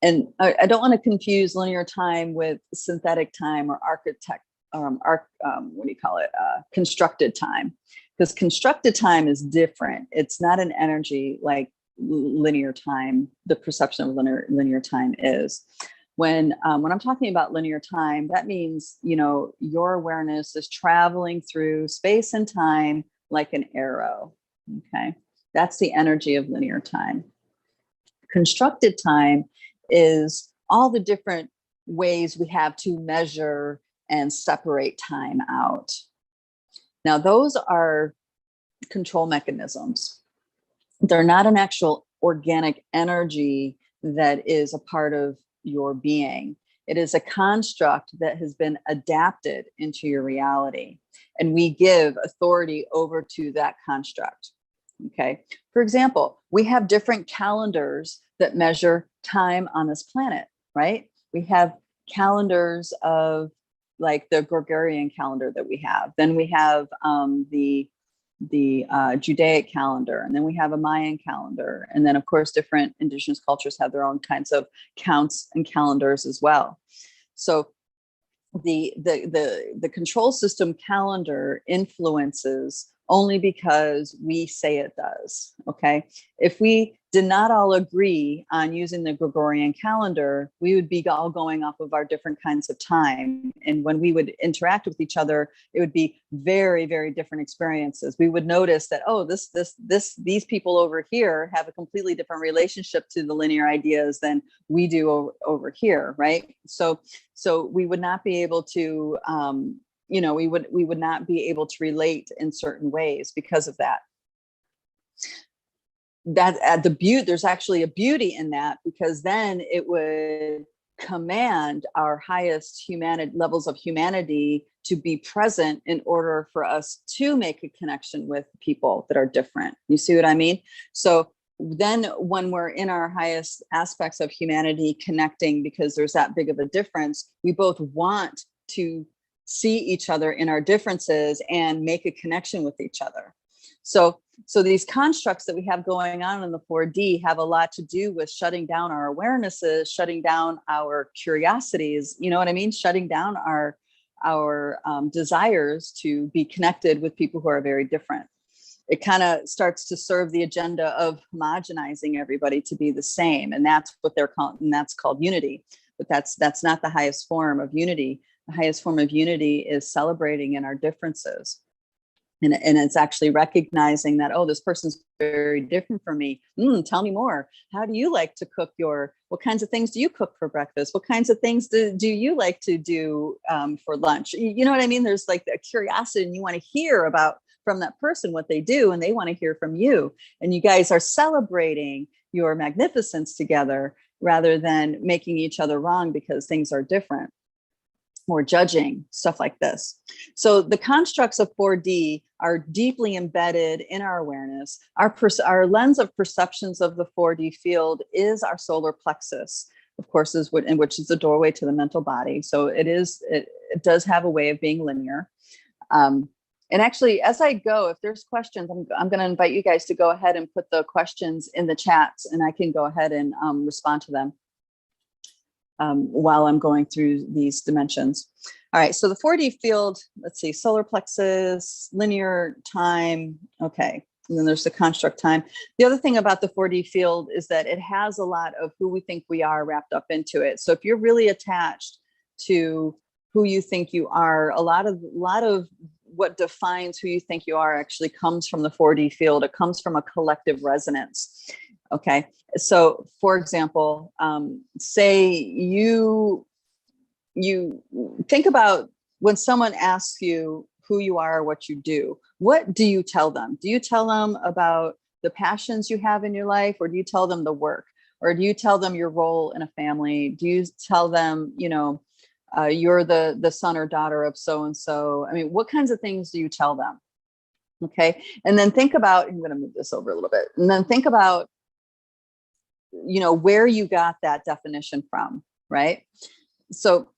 And I don't want to confuse linear time with synthetic time or constructed time, because constructed time is different. It's not an energy like linear time, the perception of linear time is. When I'm talking about linear time, that means, your awareness is traveling through space and time like an arrow, okay? That's the energy of linear time. Constructed time is all the different ways we have to measure and separate time out. Now, those are control mechanisms. They're not an actual organic energy that is a part of your being. It is a construct that has been adapted into your reality, and we give authority over to that construct. Okay. For example, we have different calendars that measure time on this planet, right? We have calendars of like the Gregorian calendar that we have. Then we have the Judaic calendar, and then we have a Mayan calendar. And then of course, different indigenous cultures have their own kinds of counts and calendars as well. So the control system calendar influences only because we say it does. Okay. If we did not all agree on using the Gregorian calendar, we would be all going off of our different kinds of time. And when we would interact with each other, it would be very, very different experiences. We would notice that, oh, these people over here have a completely different relationship to the linear ideas than we do over here, right? So we would not be able to, we would not be able to relate in certain ways because of that. There's actually a beauty in that, because then it would command our highest levels of humanity to be present in order for us to make a connection with people that are different. You see what I mean? So then when we're in our highest aspects of humanity connecting, because there's that big of a difference, we both want to see each other in our differences and make a connection with each other. So these constructs that we have going on in the 4D have a lot to do with shutting down our awarenesses, shutting down our curiosities, you know what I mean? Shutting down our desires to be connected with people who are very different. It kind of starts to serve the agenda of homogenizing everybody to be the same. And that's what they're calling, and that's called unity. But that's not the highest form of unity. The highest form of unity is celebrating in our differences. And it's actually recognizing that, oh, this person's very different from me. Tell me more. How do you like to cook what kinds of things do you cook for breakfast? What kinds of things do you like to do for lunch? You know what I mean? There's like a curiosity, and you want to hear from that person what they do, and they want to hear from you. And you guys are celebrating your magnificence together rather than making each other wrong because things are different. More judging, stuff like this. So the constructs of 4D are deeply embedded in our awareness. Our lens of perceptions of the 4D field is our solar plexus, of course, which is the doorway to the mental body. So it does have a way of being linear. And actually, as I go, if there's questions, I'm going to invite you guys to go ahead and put the questions in the chats, and I can go ahead and respond to them while I'm going through these dimensions. All right, so the 4D field, let's see, solar plexus, linear time, okay. And then there's the construct time. The other thing about the 4D field is that it has a lot of who we think we are wrapped up into it. So if you're really attached to who you think you are, a lot of what defines who you think you are actually comes from the 4D field. It comes from a collective resonance. Okay. So for example, say you think about when someone asks you who you are, what you do, what do you tell them? Do you tell them about the passions you have in your life, or do you tell them the work, or do you tell them your role in a family? Do you tell them, you're the son or daughter of so-and-so? I mean, what kinds of things do you tell them? Okay. And then think about, I'm going to move this over a little bit, and then think about, where you got that definition from, right? So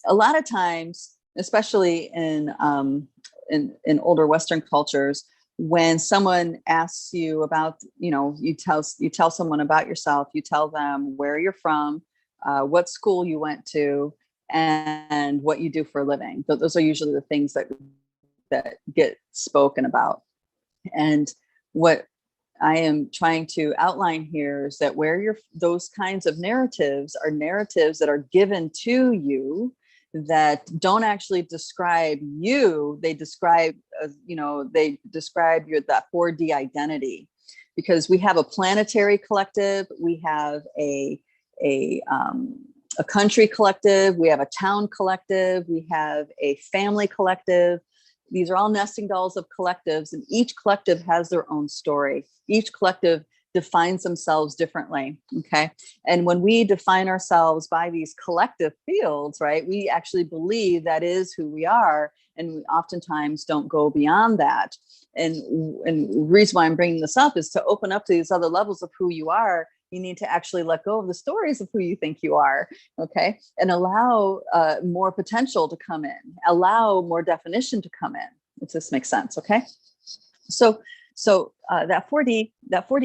a lot of times, especially in older Western cultures, when someone asks you about, you tell someone about yourself, you tell them where you're from, what school you went to, and what you do for a living. Those are usually the things that get spoken about. And what I am trying to outline here is that those kinds of narratives are narratives that are given to you that don't actually describe you. They describe, that 4D identity, because we have a planetary collective, we have a country collective, we have a town collective, we have a family collective. These are all nesting dolls of collectives, and each collective has their own story. Each collective defines themselves differently, okay? And when we define ourselves by these collective fields, right, we actually believe that is who we are, and we oftentimes don't go beyond that. And the reason why I'm bringing this up is to open up to these other levels of who you are. You need to actually let go of the stories of who you think you are, okay? And allow more potential to come in, allow more definition to come in, if this makes sense, okay? So that 4D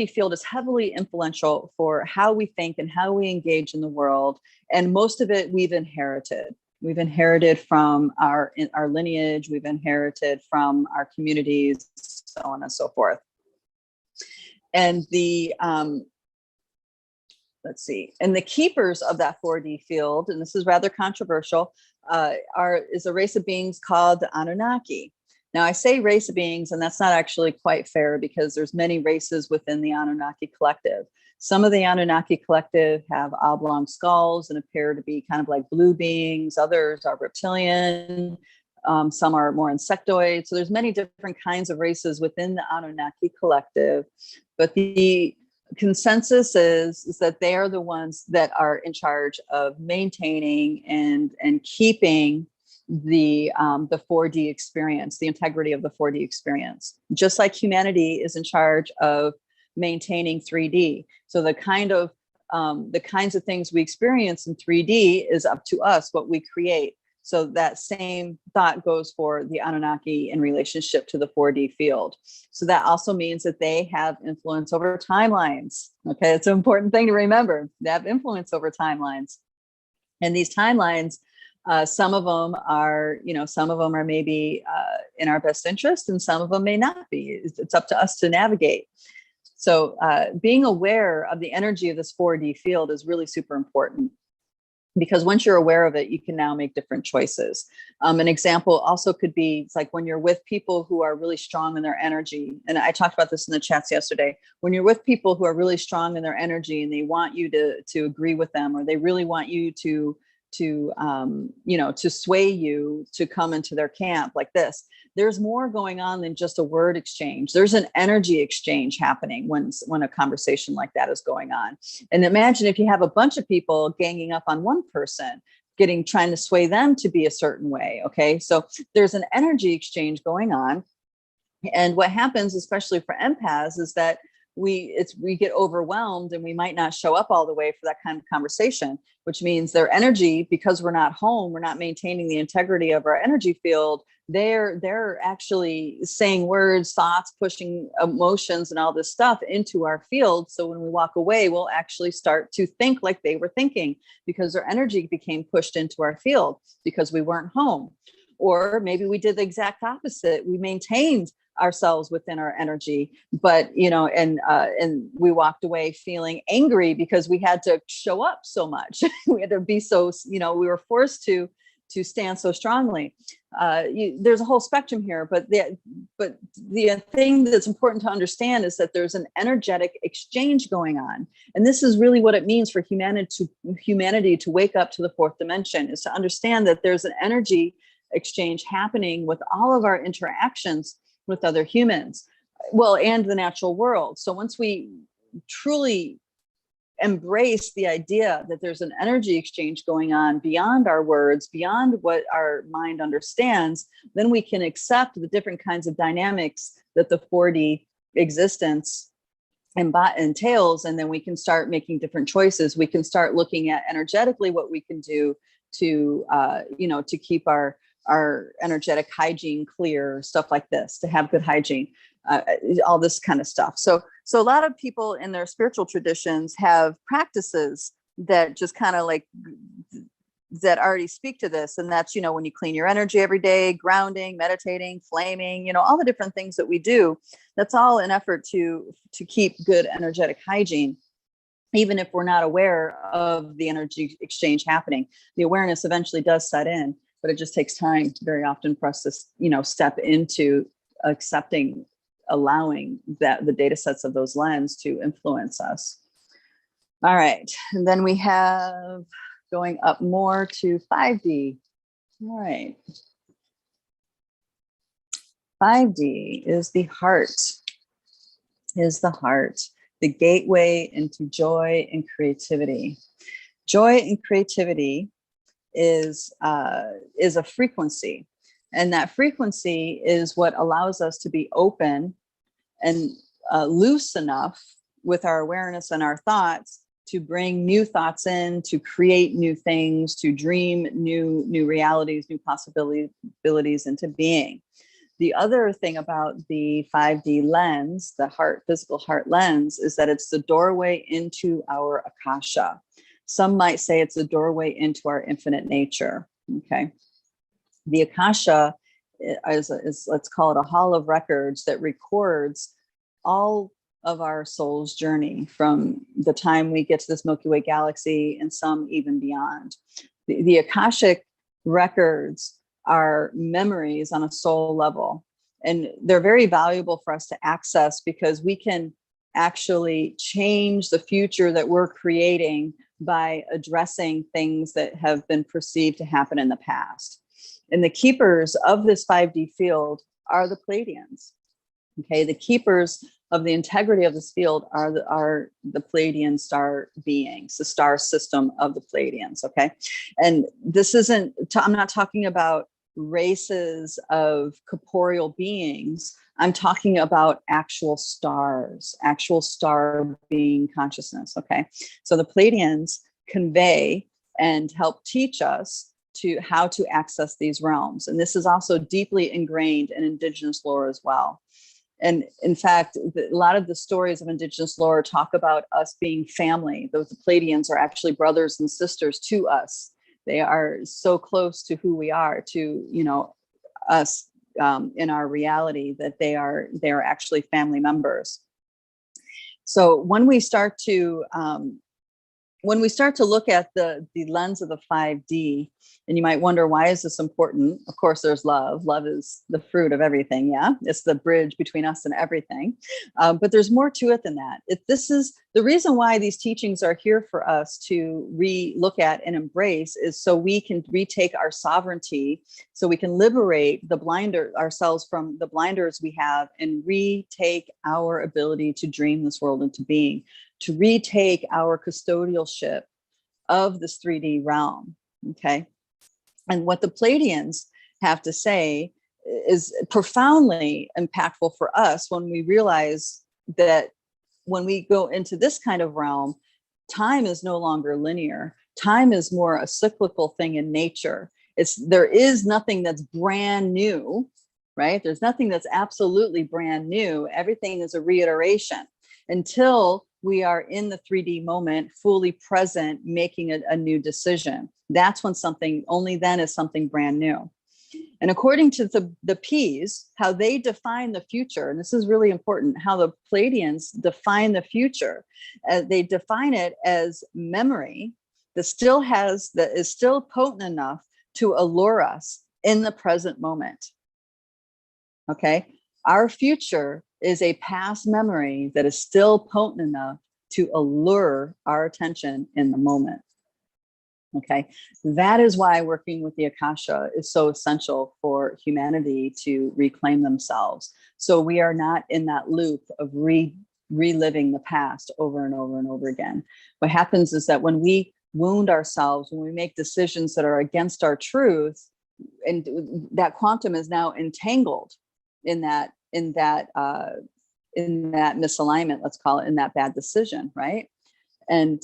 field is heavily influential for how we think and how we engage in the world. And most of it we've inherited. We've inherited from our lineage, we've inherited from our communities, so on and so forth. And let's see, and the keepers of that 4D field, and this is rather controversial, is a race of beings called the Anunnaki. Now I say race of beings, and that's not actually quite fair, because there's many races within the Anunnaki collective. Some of the Anunnaki collective have oblong skulls and appear to be kind of like blue beings. Others are reptilian. Some are more insectoid. So there's many different kinds of races within the Anunnaki collective, but the consensus is that they are the ones that are in charge of maintaining and keeping the 4D experience, the integrity of the 4D experience, just like humanity is in charge of maintaining 3D. So the kinds of things we experience in 3D is up to us, what we create. So that same thought goes for the Anunnaki in relationship to the 4D field. So that also means that they have influence over timelines. Okay, it's an important thing to remember. They have influence over timelines. And these timelines, some of them are maybe in our best interest, and some of them may not be. It's up to us to navigate. So being aware of the energy of this 4D field is really super important, because once you're aware of it, you can now make different choices. An example also could be, it's like when you're with people who are really strong in their energy. And I talked about this in the chats yesterday. When you're with people who are really strong in their energy and they want you to agree with them, or they really want you to sway you to come into their camp like this, there's more going on than just a word exchange. There's an energy exchange happening when a conversation like that is going on. And imagine if you have a bunch of people ganging up on one person, trying to sway them to be a certain way. Okay. So there's an energy exchange going on. And what happens, especially for empaths, is that we get overwhelmed and we might not show up all the way for that kind of conversation, which means their energy, because we're not home, we're not maintaining the integrity of our energy field. They're actually saying words, thoughts, pushing emotions and all this stuff into our field. So when we walk away, we'll actually start to think like they were thinking, because their energy became pushed into our field because we weren't home. Or maybe we did the exact opposite. We maintained ourselves within our energy, but and we walked away feeling angry because we had to show up so much. We had to be so, we were forced to stand so strongly. There's a whole spectrum here, but the thing that's important to understand is that there's an energetic exchange going on, and this is really what it means for humanity to wake up to the fourth dimension, is to understand that there's an energy exchange happening with all of our interactions with other humans, and the natural world. So once we truly embrace the idea that there's an energy exchange going on beyond our words, beyond what our mind understands, then we can accept the different kinds of dynamics that the 4D existence entails, and then we can start making different choices. We can start looking at energetically what we can do to to keep our energetic hygiene clear, stuff like this, to have good hygiene, all this kind of stuff. So a lot of people in their spiritual traditions have practices that just kind of like that already speak to this. And that's, when you clean your energy every day, grounding, meditating, flaming, all the different things that we do, that's all an effort to keep good energetic hygiene, even if we're not aware of the energy exchange happening. The awareness eventually does set in, but it just takes time very often for us to, step into accepting, allowing that the data sets of those lens to influence us. All right. And then we have going up more to 5D. All right. 5D is the heart, the gateway into joy and creativity. Joy and creativity is a frequency, and that frequency is what allows us to be open and loose enough with our awareness and our thoughts to bring new thoughts in, to create new things, to dream new realities, new possibilities into being. The other thing about the 5D lens, the physical heart lens, is that it's the doorway into our Akasha. Some might say it's a doorway into our infinite nature. Okay. The Akasha is, let's call it a hall of records that records all of our soul's journey from the time we get to this Milky Way galaxy, and some even beyond. The Akashic records are memories on a soul level, and they're very valuable for us to access, because we can actually change the future that we're creating by addressing things that have been perceived to happen in the past. And the keepers of this 5D field are the Pleiadians. Okay, the keepers of the integrity of this field are the Pleiadian star beings, the star system of the Pleiadians. Okay, and this isn't, I'm not talking about races of corporeal beings. I'm talking about actual stars, actual star being consciousness. Okay, so the Pleiadians convey and help teach us to how to access these realms. And this is also deeply ingrained in indigenous lore as well. And in fact, a lot of the stories of indigenous lore talk about us being family. The Pleiadians are actually brothers and sisters to us. They are so close to who we are, to, us in our reality, that they are actually family members. So when we start to look at the lens of the 5D, and you might wonder, why is this important? Of course, there's love. Love is the fruit of everything. Yeah, it's the bridge between us and everything. But there's more to it than that. This is the reason why these teachings are here for us to re-look at and embrace, is so we can retake our sovereignty, so we can liberate ourselves from the blinders we have, and retake our ability to dream this world into being, to retake our custodialship of this 3D realm. Okay. And what the Pleiadians have to say is profoundly impactful for us when we realize that when we go into this kind of realm, time is no longer linear. Time is more a cyclical thing in nature. There is nothing that's brand new, right? There's nothing that's absolutely brand new. Everything is a reiteration until we are in the 3D moment, fully present, making a new decision. That's when only then is something brand new. And according to the P's, how they define the future, and this is really important, how the Pleiadians define the future, they define it as memory that is still potent enough to allure us in the present moment. Okay, our future is a past memory that is still potent enough to allure our attention in the moment. Okay, that is why working with the Akasha is so essential for humanity to reclaim themselves. So we are not in that loop of reliving the past over and over and over again. What happens is that when we wound ourselves, when we make decisions that are against our truth, and that quantum is now entangled in that misalignment, let's call it, in that bad decision, right? And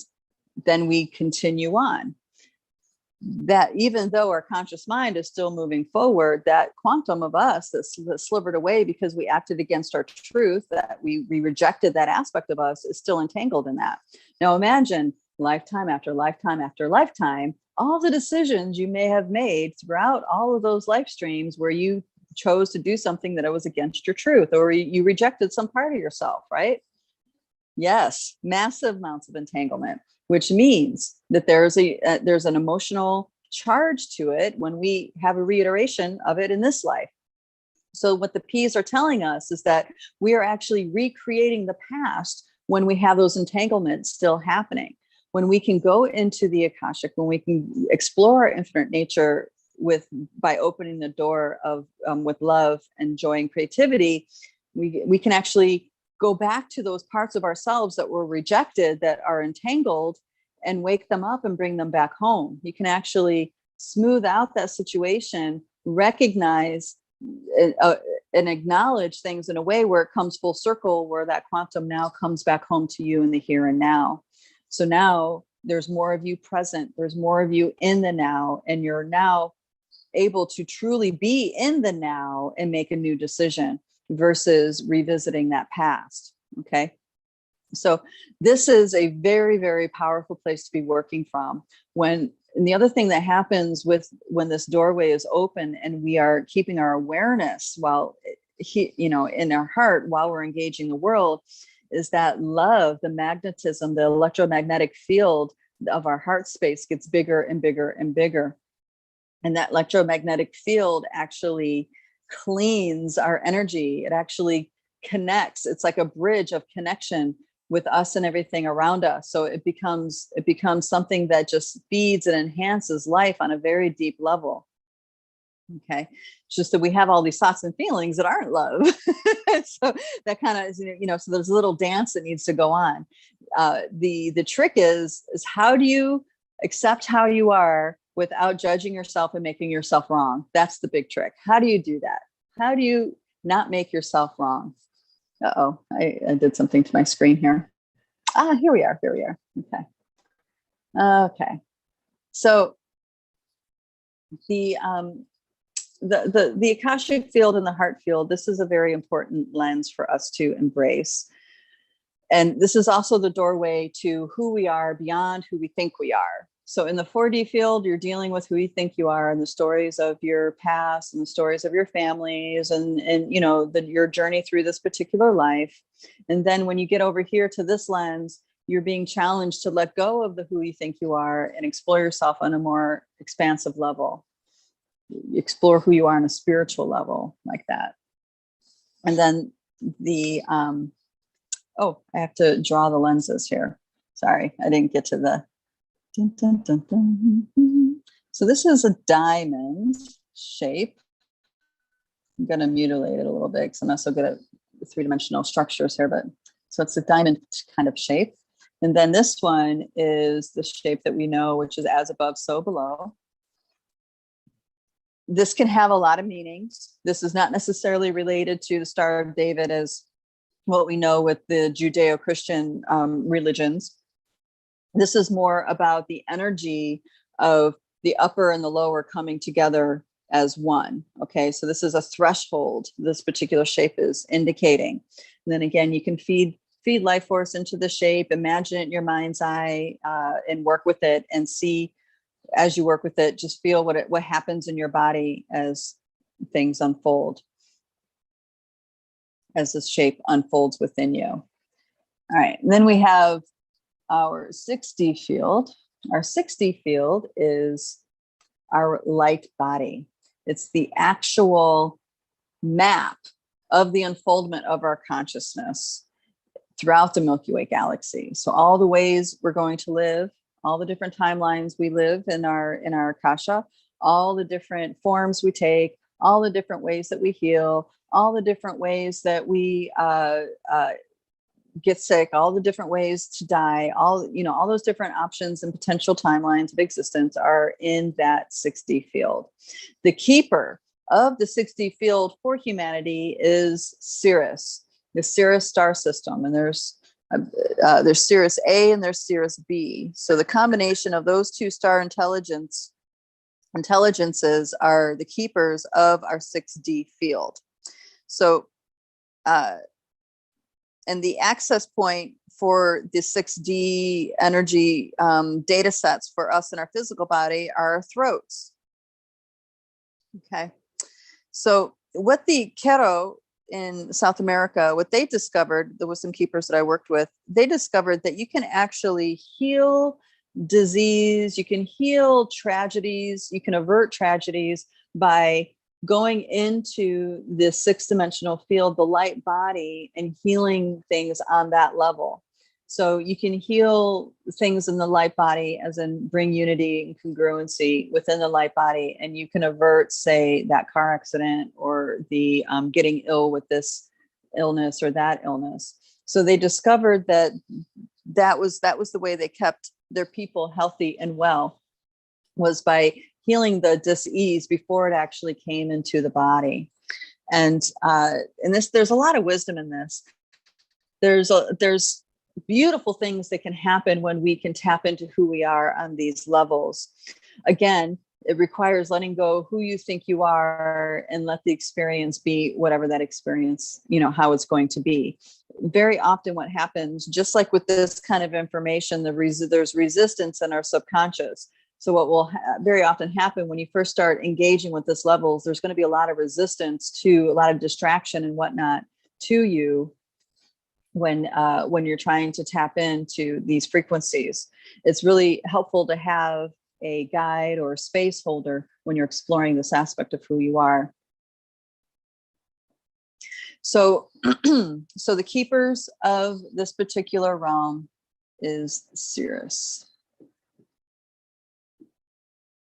then we continue on. That even though our conscious mind is still moving forward, that quantum of us that slivered away because we acted against our truth, that we rejected that aspect of us, is still entangled in that. Now imagine lifetime after lifetime after lifetime, all the decisions you may have made throughout all of those life streams where you chose to do something that was against your truth, or you rejected some part of yourself, right? Yes, massive amounts of entanglement, which means that there's an emotional charge to it when we have a reiteration of it in this life. So what the P's are telling us is that we are actually recreating the past when we have those entanglements still happening. When we can go into the Akashic, when we can explore our infinite nature by opening the door of with love and joy and creativity, we can actually go back to those parts of ourselves that were rejected, that are entangled, and wake them up and bring them back home. You can actually smooth out that situation, recognize and acknowledge things in a way where it comes full circle, where that quantum now comes back home to you in the here and now. So now there's more of you present, there's more of you in the now, and you're now able to truly be in the now and make a new decision versus revisiting that past. Okay. So this is a very, very powerful place to be working from. And the other thing that happens when this doorway is open and we are keeping our awareness in our heart while we're engaging the world, is that love, the magnetism, the electromagnetic field of our heart space gets bigger and bigger and bigger. And that electromagnetic field actually cleans our energy. It actually connects. It's like a bridge of connection with us and everything around us. So it becomes something that just feeds and enhances life on a very deep level. Okay. It's just that we have all these thoughts and feelings that aren't love. So that kind of, so there's a little dance that needs to go on. The trick is how do you accept how you are without judging yourself and making yourself wrong? That's the big trick. How do you do that? How do you not make yourself wrong? Uh-oh, I did something to my screen here. Here we are. Okay. So the Akashic field and the heart field, this is a very important lens for us to embrace. And this is also the doorway to who we are beyond who we think we are. So in the 4D field, you're dealing with who you think you are and the stories of your past and the stories of your families and your journey through this particular life. And then when you get over here to this lens, you're being challenged to let go of the who you think you are and explore yourself on a more expansive level. Explore who you are on a spiritual level like that. And then I have to draw the lenses here. Sorry, I didn't get to the dun, dun, dun, dun. So this is a diamond shape. I'm going to mutilate it a little bit because I'm not so good at three-dimensional structures here, but so it's a diamond kind of shape. And then this one is the shape that we know, which is as above, so below. This can have a lot of meanings. This is not necessarily related to the Star of David as what we know with the Judeo-Christian religions. This is more about the energy of the upper and the lower coming together as one. Okay, so this is a threshold this particular shape is indicating. And then again, you can feed life force into the shape, imagine it in your mind's eye, and work with it, and see, as you work with it, just feel what happens in your body as things unfold, as this shape unfolds within you. All right, and then we have our 6D field. Our 6D field is our light body. It's the actual map of the unfoldment of our consciousness throughout the Milky Way galaxy. So all the ways we're going to live, all the different timelines we live in our Akasha, all the different forms we take, all the different ways that we heal, all the different ways that we get sick, all the different ways to die, all those different options and potential timelines of existence are in that 6D field. The keeper of the 6D field for humanity is Sirius, the Sirius star system. And there's Sirius A and there's Sirius B. So the combination of those two star intelligences are the keepers of our 6D field. So, and the access point for the 6D energy data sets for us in our physical body are our throats. Okay. So what the Quero in South America, what they discovered, there was some keepers that I worked with, they discovered that you can actually heal disease, you can heal tragedies, you can avert tragedies by going into the 6-dimensional field, the light body, and healing things on that level. So you can heal things in the light body, as in bring unity and congruency within the light body, and you can avert, say, that car accident or the getting ill with this illness or that illness. So they discovered that was the way they kept their people healthy and well, was by healing the dis-ease before it actually came into the body. And there's a lot of wisdom in this. There's beautiful things that can happen when we can tap into who we are on these levels. Again, it requires letting go of who you think you are and let the experience be whatever that experience, how it's going to be. Very often what happens, just like with this kind of information, there's resistance in our subconscious. So what will very often happen when you first start engaging with this levels, there's going to be a lot of resistance to a lot of distraction and whatnot to you when you're trying to tap into these frequencies. It's really helpful to have a guide or a space holder when you're exploring this aspect of who you are. So, so the keepers of this particular realm is Sirius.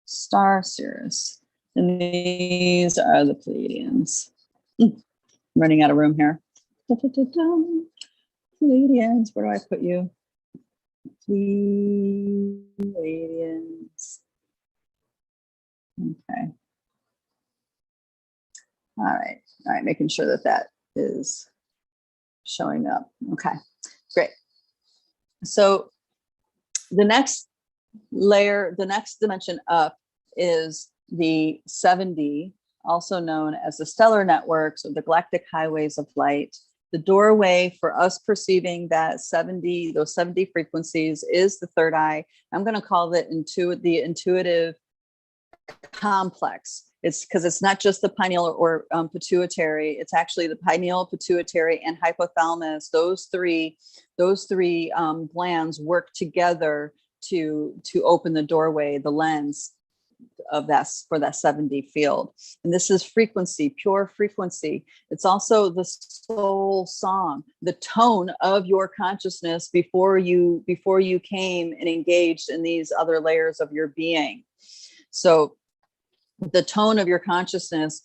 Star Sirius. And these are the Pleiadians. I'm running out of room here. Pleiadians, where do I put you? Pleiadians. Okay. All right, making sure that is showing up. Okay, great. So the next layer, the next dimension up is the 7D, also known as the stellar networks or the galactic highways of light. The doorway for us perceiving that 7D, those 7D frequencies, is the third eye. I'm going to call it the intuitive complex. It's because it's not just the pineal or pituitary. It's actually the pineal, pituitary, and hypothalamus. Those three glands work together to open the doorway, the lens of that for that 7D field. And this is frequency, pure frequency. It's also the soul song, the tone of your consciousness before you came and engaged in these other layers of your being. So the tone of your consciousness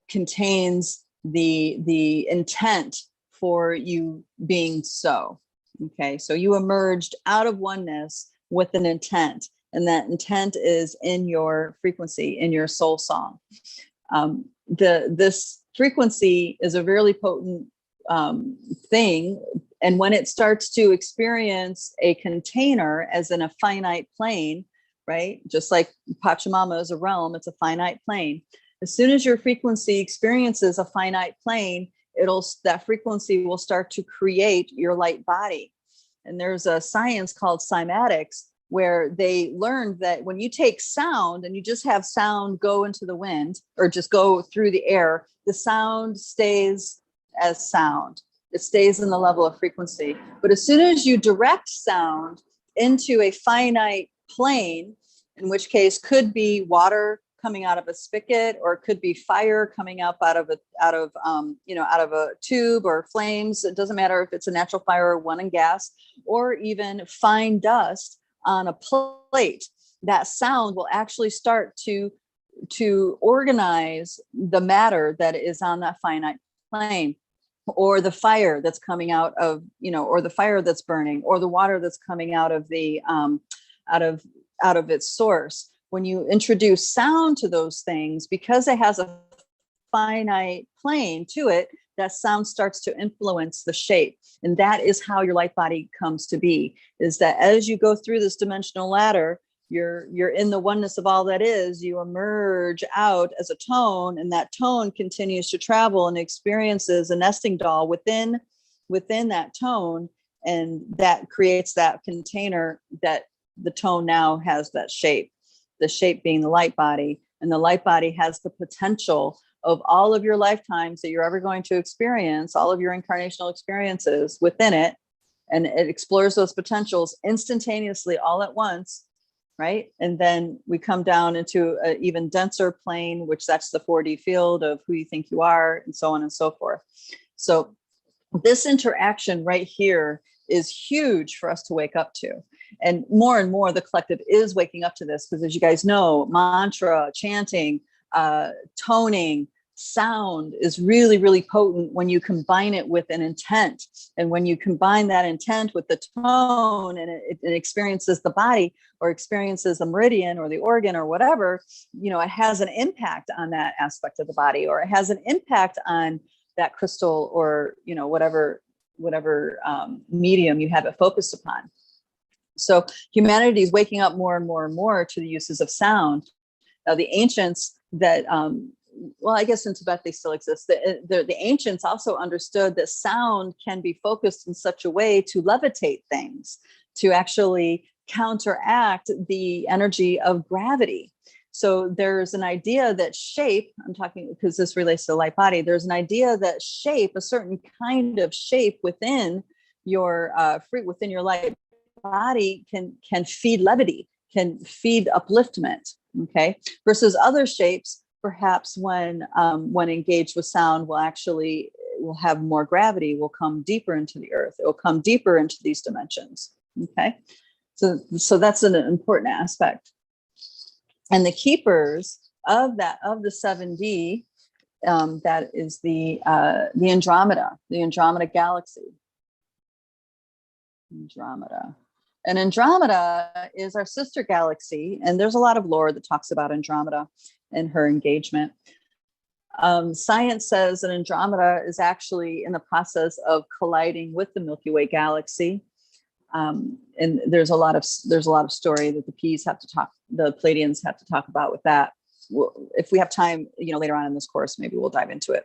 contains the intent for you being so. Okay, so you emerged out of oneness with an intent, and that intent is in your frequency, in your soul song. This frequency is a really potent thing. And when it starts to experience a container as in a finite plane, right? Just like Pachamama is a realm, it's a finite plane. As soon as your frequency experiences a finite plane, that frequency will start to create your light body. And there's a science called cymatics, where they learned that when you take sound and you just have sound go into the wind or just go through the air, the sound stays as sound. It stays in the level of frequency. But as soon as you direct sound into a finite plane, in which case could be water coming out of a spigot, or it could be fire coming up out of a tube, or flames. It doesn't matter if it's a natural fire or one in gas, or even fine dust on a plate. That sound will actually start to organize the matter that is on that finite plane, or the fire that's coming out of, or the fire that's burning, or the water that's coming out of the out of its source. When you introduce sound to those things, because it has a finite plane to it, that sound starts to influence the shape. And that is how your light body comes to be, is that as you go through this dimensional ladder, you're in the oneness of all that is, you emerge out as a tone, and that tone continues to travel and experiences a nesting doll within that tone. And that creates that container that the tone now has that shape, the shape being the light body. And the light body has the potential of all of your lifetimes that you're ever going to experience, all of your incarnational experiences within it. And it explores those potentials instantaneously all at once, right? And then we come down into an even denser plane, which that's the 4D field of who you think you are, and so on and so forth. So this interaction right here is huge for us to wake up to. And more the collective is waking up to this, because as you guys know, mantra, chanting, toning, sound is really, really potent when you combine it with an intent. And when you combine that intent with the tone, and it experiences the body, or experiences the meridian or the organ or whatever, it has an impact on that aspect of the body, or it has an impact on that crystal, or whatever medium you have it focused upon. So humanity is waking up more and more and more to the uses of sound. Now, the ancients that, I guess in Tibet they still exist. The ancients also understood that sound can be focused in such a way to levitate things, to actually counteract the energy of gravity. So there's an idea that shape, I'm talking because this relates to the light body, there's an idea that shape, a certain kind of shape within your light body can feed levity, can feed upliftment, okay? Versus other shapes, perhaps when engaged with sound, will have more gravity, will come deeper into the earth, it will come deeper into these dimensions, okay? So that's an important aspect. And the keepers of the 7D, that is the Andromeda galaxy. And Andromeda is our sister galaxy, and there's a lot of lore that talks about Andromeda and her engagement. Science says that Andromeda is actually in the process of colliding with the Milky Way galaxy. And there's a lot of story that the Pleiadians have to talk about with that. If we have time, later on in this course, maybe we'll dive into it.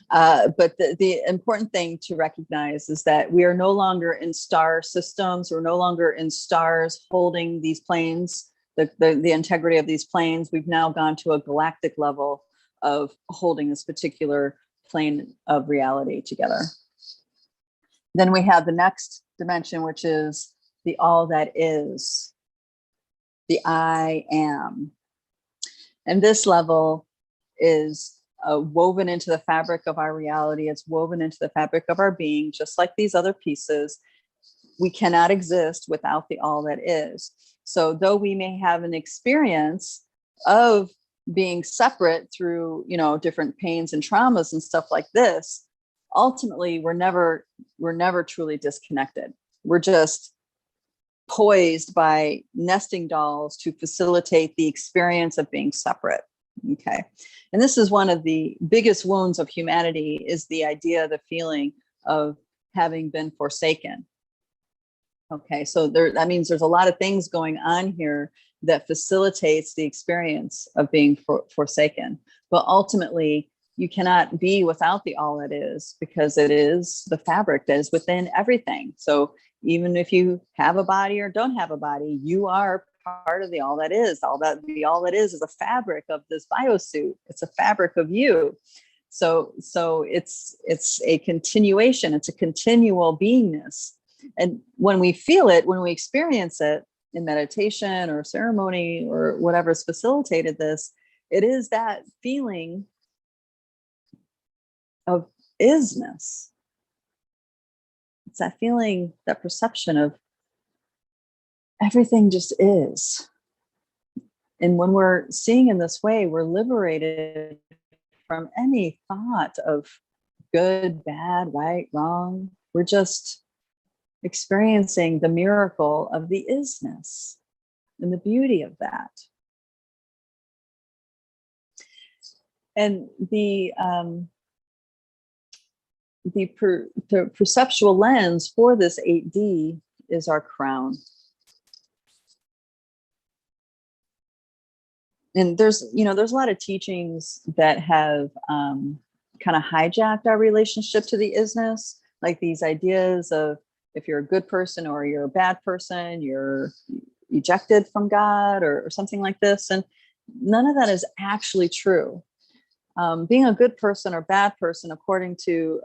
But the important thing to recognize is that we are no longer in star systems. We're no longer in stars holding these planes, the integrity of these planes. We've now gone to a galactic level of holding this particular plane of reality together. Then we have the next dimension, which is the all that is, the I am. And this level is woven into the fabric of our reality. It's woven into the fabric of our being, just like these other pieces. We cannot exist without the all that is. So though we may have an experience of being separate through, different pains and traumas and stuff like this, ultimately we're never truly disconnected. We're just poised by nesting dolls to facilitate the experience of being separate. Okay. And this is one of the biggest wounds of humanity, is the idea, the feeling of having been forsaken. Okay. So that means there's a lot of things going on here that facilitates the experience of being forsaken. But ultimately, you cannot be without the all it is, because it is the fabric that is within everything. So even if you have a body or don't have a body, you are part of the all that is. All that is a fabric of this biosuit. It's a fabric of you. So it's a continuation. It's a continual beingness. And when we feel it, when we experience it in meditation or ceremony or whatever's facilitated this, it is that feeling of isness. It's that feeling, that perception of everything just is. And when we're seeing in this way, we're liberated from any thought of good, bad, right, wrong. We're just experiencing the miracle of the isness and the beauty of that. And the perceptual lens for this 8D is our crown. And there's a lot of teachings that have kind of hijacked our relationship to the isness, like these ideas of, if you're a good person or you're a bad person, you're ejected from God or something like this. And none of that is actually true. Being a good person or bad person, according to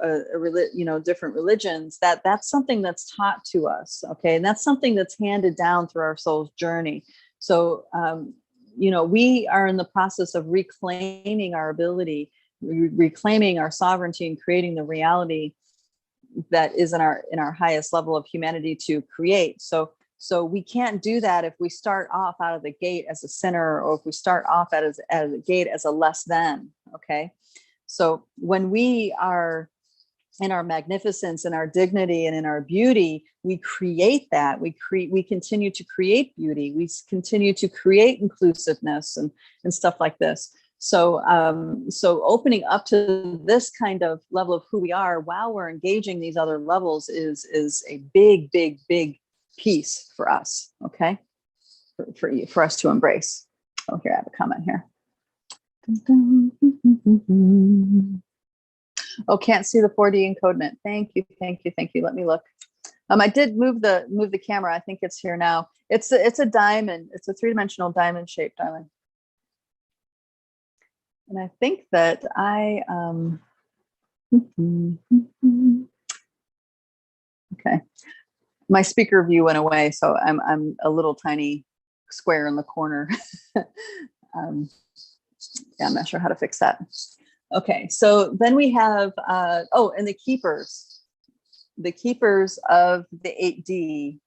different religions, that's something that's taught to us. Okay. And that's something that's handed down through our soul's journey. So, we are in the process of reclaiming our ability, reclaiming our sovereignty, and creating the reality that is in our highest level of humanity to create. So we can't do that if we start off out of the gate as a sinner, or if we start off at the gate as a less than. Okay. So when we are in our magnificence and our dignity and in our beauty, we create that. We continue to create beauty. We continue to create inclusiveness and stuff like this. So opening up to this kind of level of who we are while we're engaging these other levels is a big, big, big piece for us. Okay. For us to embrace. Oh, here I have a comment here. Oh, can't see the 4D encodement. Thank you. Let me look. I did move the camera. I think it's here now. It's a diamond. It's a 3-dimensional diamond shaped diamond. And I think that okay. My speaker view went away, so I'm a little tiny square in the corner. Yeah, I'm not sure how to fix that. Okay, so then we have, and the keepers of the 8D.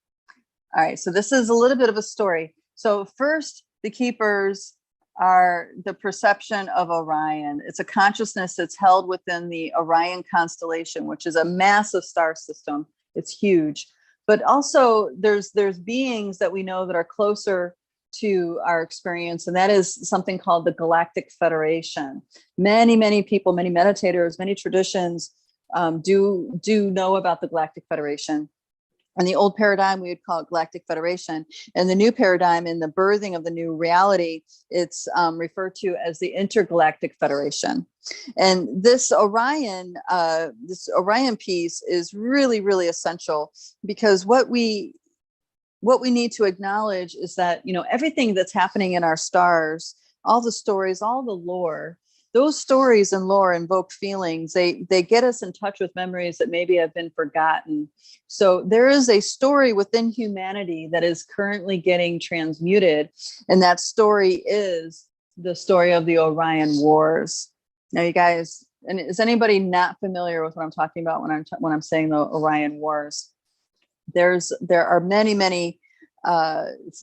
All right, so this is a little bit of a story. So first, the keepers are the perception of Orion. It's a consciousness that's held within the Orion constellation, which is a massive star system. It's huge. But also there's beings that we know that are closer to our experience, and that is something called the Galactic Federation. Many people, many meditators, many traditions do know about the Galactic Federation. In the old paradigm, we would call it Galactic Federation. And the new paradigm, in the birthing of the new reality, it's referred to as the Intergalactic Federation. And this Orion piece is really, really essential, because what we need to acknowledge is that, everything that's happening in our stars, all the stories, all the lore, those stories and lore invoke feelings. They get us in touch with memories that maybe have been forgotten. So there is a story within humanity that is currently getting transmuted. And that story is the story of the Orion Wars. Now, you guys, and is anybody not familiar with what I'm talking about when I'm saying the Orion Wars? There are many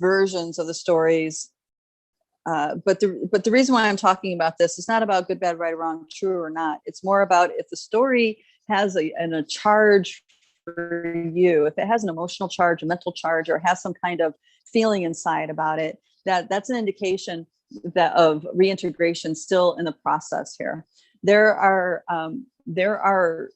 versions of the stories. But the reason why I'm talking about this is not about good, bad, right, wrong, true or not. It's more about if the story has a charge for you, if it has an emotional charge, a mental charge, or has some kind of feeling inside about it, that's an indication that of reintegration still in the process here. There are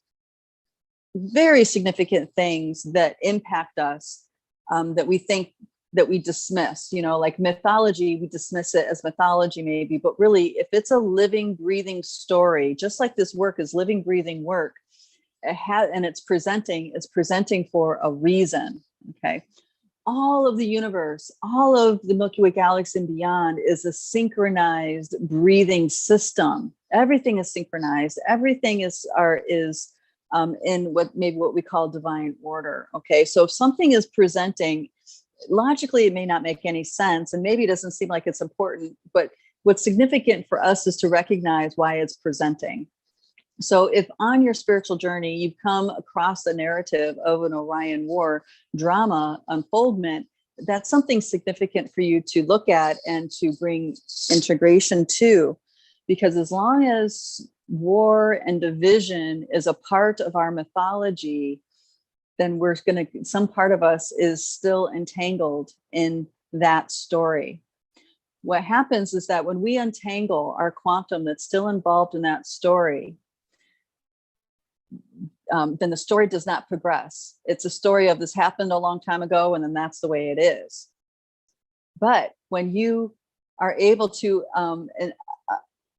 very significant things that impact us, that we think, that we dismiss, like mythology, we dismiss it as mythology maybe, but really if it's a living, breathing story, just like this work is living, breathing work, and it's presenting for a reason. Okay. All of the universe, all of the Milky Way galaxy and beyond is a synchronized breathing system. Everything is synchronized. Everything is in what we call divine order. Okay. So if something is presenting, logically, it may not make any sense, and maybe it doesn't seem like it's important, but what's significant for us is to recognize why it's presenting. So if on your spiritual journey, you've come across a narrative of an Orion War drama unfoldment, that's something significant for you to look at and to bring integration to, because as long as war and division is a part of our mythology, then some part of us is still entangled in that story. What happens is that when we untangle our quantum that's still involved in that story, then the story does not progress. It's a story of this happened a long time ago, and then that's the way it is. But when you are able to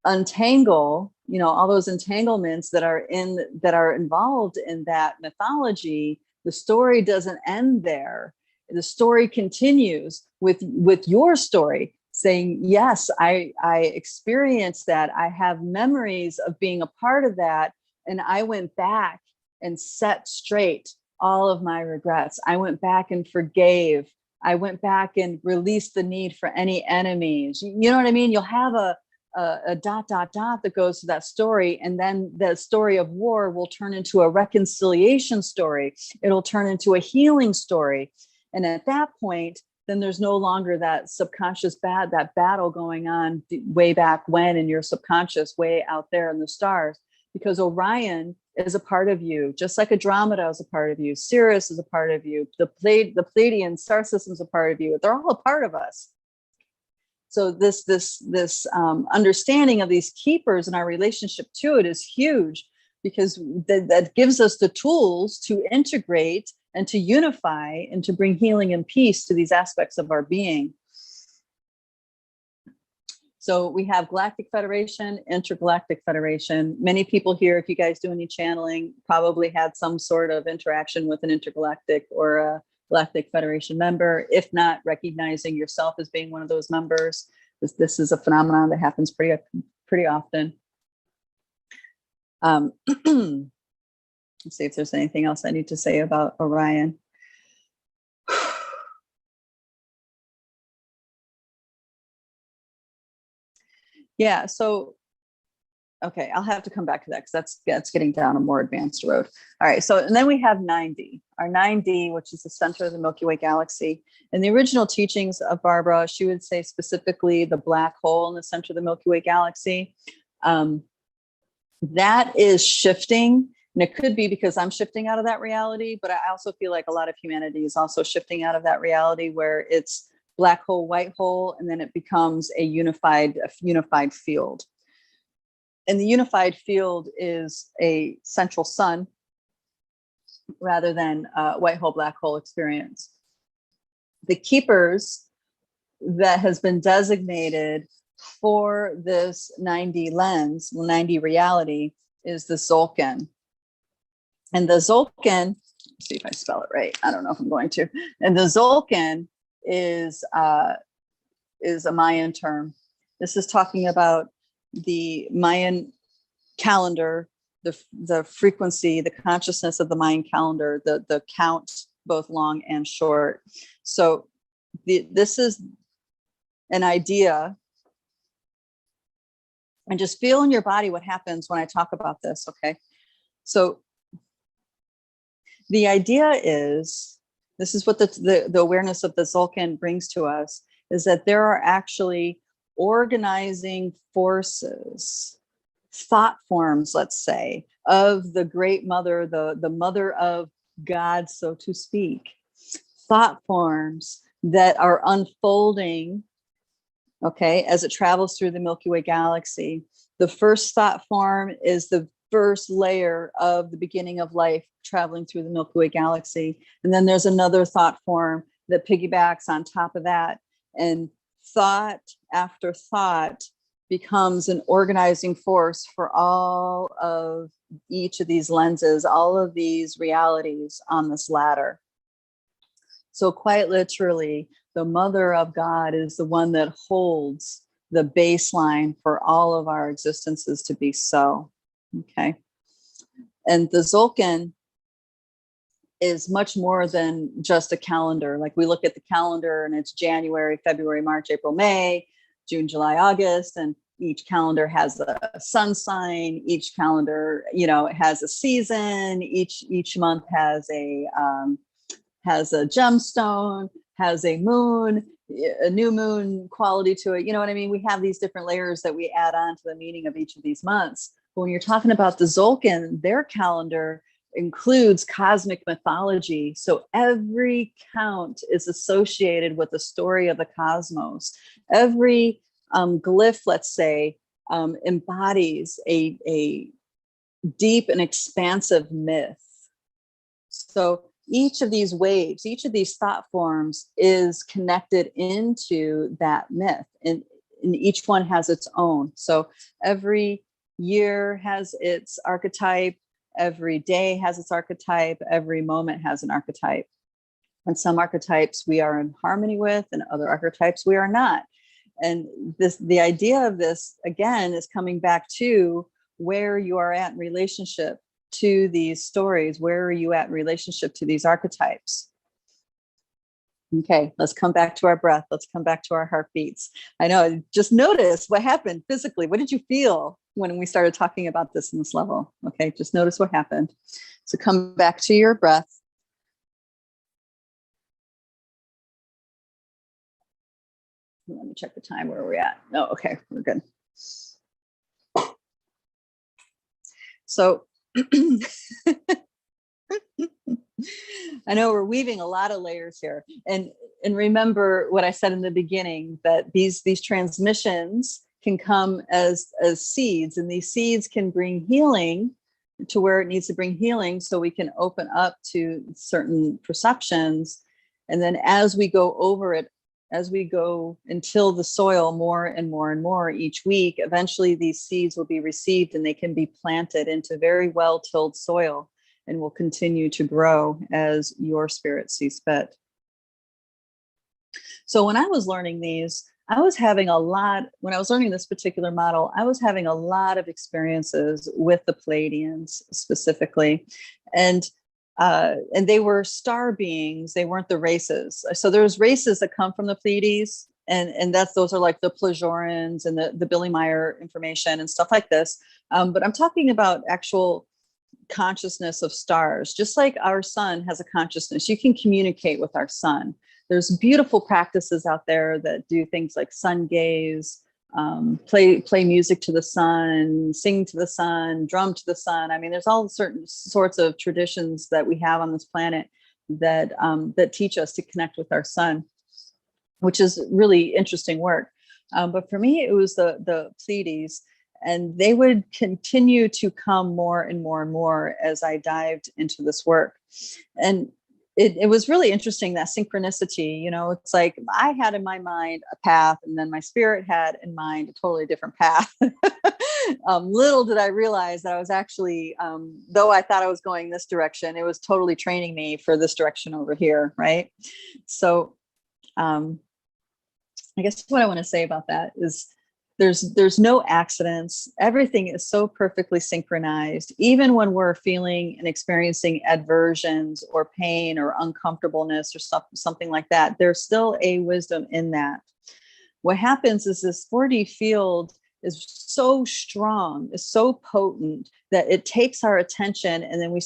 untangle, all those entanglements that are involved in that mythology, the story doesn't end there. The story continues with your story, saying, yes, I experienced that. I have memories of being a part of that. And I went back and set straight all of my regrets. I went back and forgave. I went back and released the need for any enemies. You know what I mean? You'll have a dot that goes to that story. And then the story of war will turn into a reconciliation story. It'll turn into a healing story. And at that point, then there's no longer that subconscious that battle going on way back when in your subconscious, way out there in the stars, because Orion is a part of you, just like Andromeda is a part of you. Sirius is a part of you. The Pleiadian star system is a part of you. They're all a part of us. So this understanding of these keepers and our relationship to it is huge, because that gives us the tools to integrate and to unify and to bring healing and peace to these aspects of our being. So we have Galactic Federation, Intergalactic Federation. Many people here, if you guys do any channeling, probably had some sort of interaction with an intergalactic or a Galactic Federation member. If not, recognizing yourself as being one of those members. This is a phenomenon that happens pretty often. Let's see if there's anything else I need to say about Orion. Yeah, so, okay, I'll have to come back to that because that's getting down a more advanced road. All right, so, and then we have 9D, our 9D, which is the center of the Milky Way galaxy. In the original teachings of Barbara, she would say specifically the black hole in the center of the Milky Way galaxy. That is shifting, and it could be because I'm shifting out of that reality, but I also feel like a lot of humanity is also shifting out of that reality where it's black hole, white hole, and then it becomes a unified field. And the unified field is a central sun rather than a white hole, black hole experience. The keepers that has been designated for this 9D lens, 9D reality, is the Tzolk'in. And the Tzolk'in, let's see if I spell it right. I don't know if I'm going to. And the Tzolk'in is a Mayan term. This is talking about the Mayan calendar, the frequency, the consciousness of the Mayan calendar, the count, both long and short. So this is an idea, and just feel in your body what happens when I talk about this, okay? So the idea is, this is what the awareness of the Tzolk'in brings to us, is that there are actually organizing forces, thought forms, let's say, of the great mother, the mother of God, so to speak, thought forms that are unfolding okay, as it travels through the Milky Way galaxy. The first thought form is the first layer of the beginning of life traveling through the Milky Way galaxy. And then there's another thought form that piggybacks on top of that. And thought after thought becomes an organizing force for all of each of these lenses, all of these realities on this ladder. So quite literally, the Mother of God is the one that holds the baseline for all of our existences to be so. Okay. And the Tzolk'in is much more than just a calendar. Like we look at the calendar and it's January, February, March, April, May, June, July, August, and each calendar has a sun sign. Each calendar, you know, has a season. Each month has a gemstone, has a moon, a new moon quality to it. You know what I mean? We have these different layers that we add on to the meaning of each of these months. But when you're talking about the Tzolk'in, their calendar includes cosmic mythology. So every count is associated with the story of the cosmos. Every glyph, let's say, embodies a deep and expansive myth. So each of these waves, each of these thought forms is connected into that myth, and each one has its own. So every year has its archetype, every day has its archetype, every moment has an archetype. And some archetypes we are in harmony with, and other archetypes we are not. And the idea of this, again, is coming back to where you are at in relationship to these stories. Where are you at in relationship to these archetypes? Okay, let's come back to our breath. Let's come back to our heartbeats. I know, just notice what happened physically. What did you feel when we started talking about this in this level? Okay, just notice what happened. So come back to your breath. Let me check the time where we're at. Oh, okay, we're good. So I know we're weaving a lot of layers here. And remember what I said in the beginning, that these transmissions can come as seeds, and these seeds can bring healing to where it needs to bring healing, so we can open up to certain perceptions. And then as we go over it, as we go and till the soil more and more and more each week, eventually these seeds will be received and they can be planted into very well-tilled soil, and will continue to grow as your spirit sees fit. So when I was learning these, when I was learning this particular model, I was having a lot of experiences with the Pleiadians specifically. And they were star beings. They weren't the races. So there's races that come from the Pleiades, and those are like the Plejorans and the Billy Meyer information and stuff like this. But I'm talking about actual consciousness of stars. Just like our sun has a consciousness, you can communicate with our sun. There's beautiful practices out there that do things like sun gaze, play music to the sun, sing to the sun, drum to the sun. I mean, there's all certain sorts of traditions that we have on this planet that teach us to connect with our sun, which is really interesting work. But for me, it was the Pleiades, and they would continue to come more and more and more as I dived into this work. And it was really interesting, that synchronicity. You know, it's like I had in my mind a path, and then my spirit had in mind a totally different path. Little did I realize that I was actually, though I thought I was going this direction, it was totally training me for this direction over here, right? So I guess what I want to say about that is there's no accidents. Everything is so perfectly synchronized. Even when we're feeling and experiencing aversions or pain or uncomfortableness or something like that, there's still a wisdom in that. What happens is this 4D field is so strong, is so potent, that it takes our attention, and then we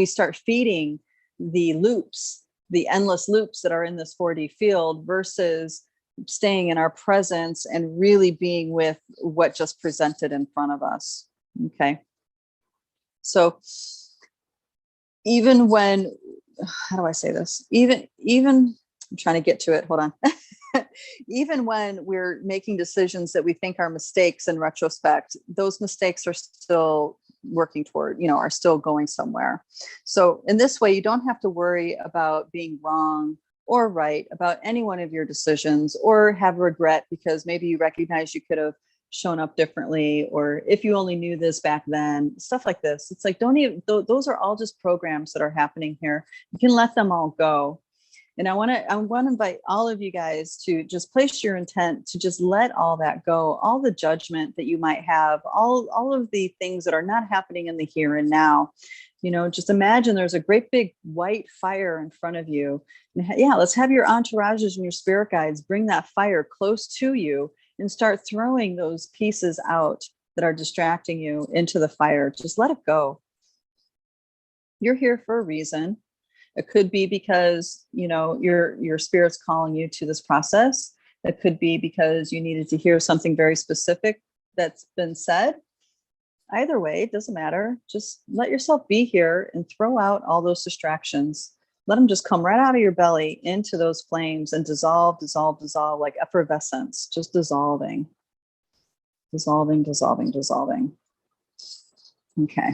start feeding the loops, the endless loops that are in this 4D field, versus staying in our presence and really being with what just presented in front of us. Okay. So even when, how do I say this? Even I'm trying to get to it. Hold on. even when we're making decisions that we think are mistakes in retrospect, those mistakes are still working toward, are still going somewhere. So in this way, you don't have to worry about being wrong or right about any one of your decisions, or have regret because maybe you recognize you could have shown up differently, or if you only knew this back then, stuff like this. It's like, don't even, those are all just programs that are happening here. You can let them all go. And I want to invite all of you guys to just place your intent to just let all that go, all the judgment that you might have, all of the things that are not happening in the here and now. Just imagine there's a great big white fire in front of you. Yeah, let's have your entourages and your spirit guides bring that fire close to you and start throwing those pieces out that are distracting you into the fire. Just let it go. You're here for a reason. It could be because, your spirit's calling you to this process. It could be because you needed to hear something very specific that's been said. Either way, it doesn't matter. Just let yourself be here and throw out all those distractions. Let them just come right out of your belly into those flames and dissolve like effervescence, just dissolving. Okay.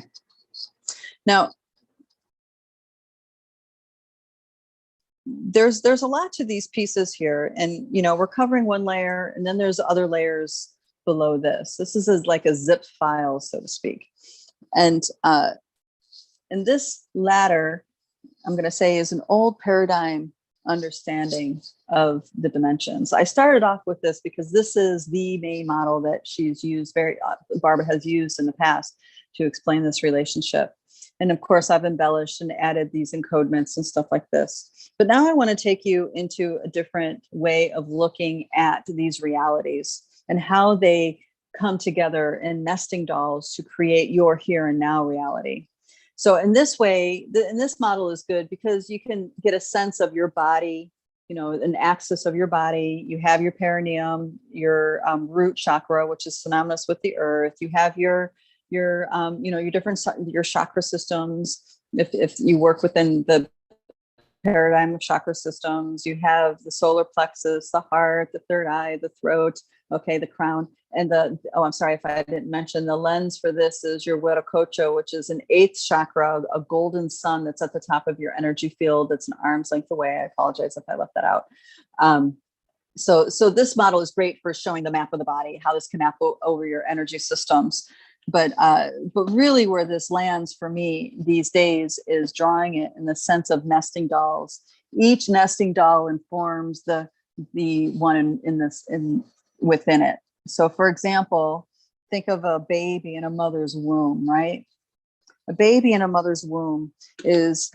Now, there's a lot to these pieces here, and we're covering one layer, and then there's other layers below this. This is like a zip file, so to speak. And this ladder, I'm going to say, is an old paradigm understanding of the dimensions. I started off with this because this is the main model that she's used, Barbara has used in the past to explain this relationship. And of course, I've embellished and added these encodements and stuff like this. But now I want to take you into a different way of looking at these realities and how they come together in nesting dolls to create your here and now reality. So in this way, and this model is good because you can get a sense of your body, an axis of your body. You have your perineum, your root chakra, which is synonymous with the earth. You have your your chakra systems. If you work within the paradigm of chakra systems, you have the solar plexus, the heart, the third eye, the throat, the crown, and I'm sorry if I didn't mention, the lens for this is your Viracocha, which is an 8th chakra, a golden sun that's at the top of your energy field. That's an arm's length away. I apologize if I left that out. So this model is great for showing the map of the body, how this can map over your energy systems. But really where this lands for me these days is drawing it in the sense of nesting dolls. Each nesting doll informs the one within it. So for example, think of a baby in a mother's womb, right? A baby in a mother's womb it's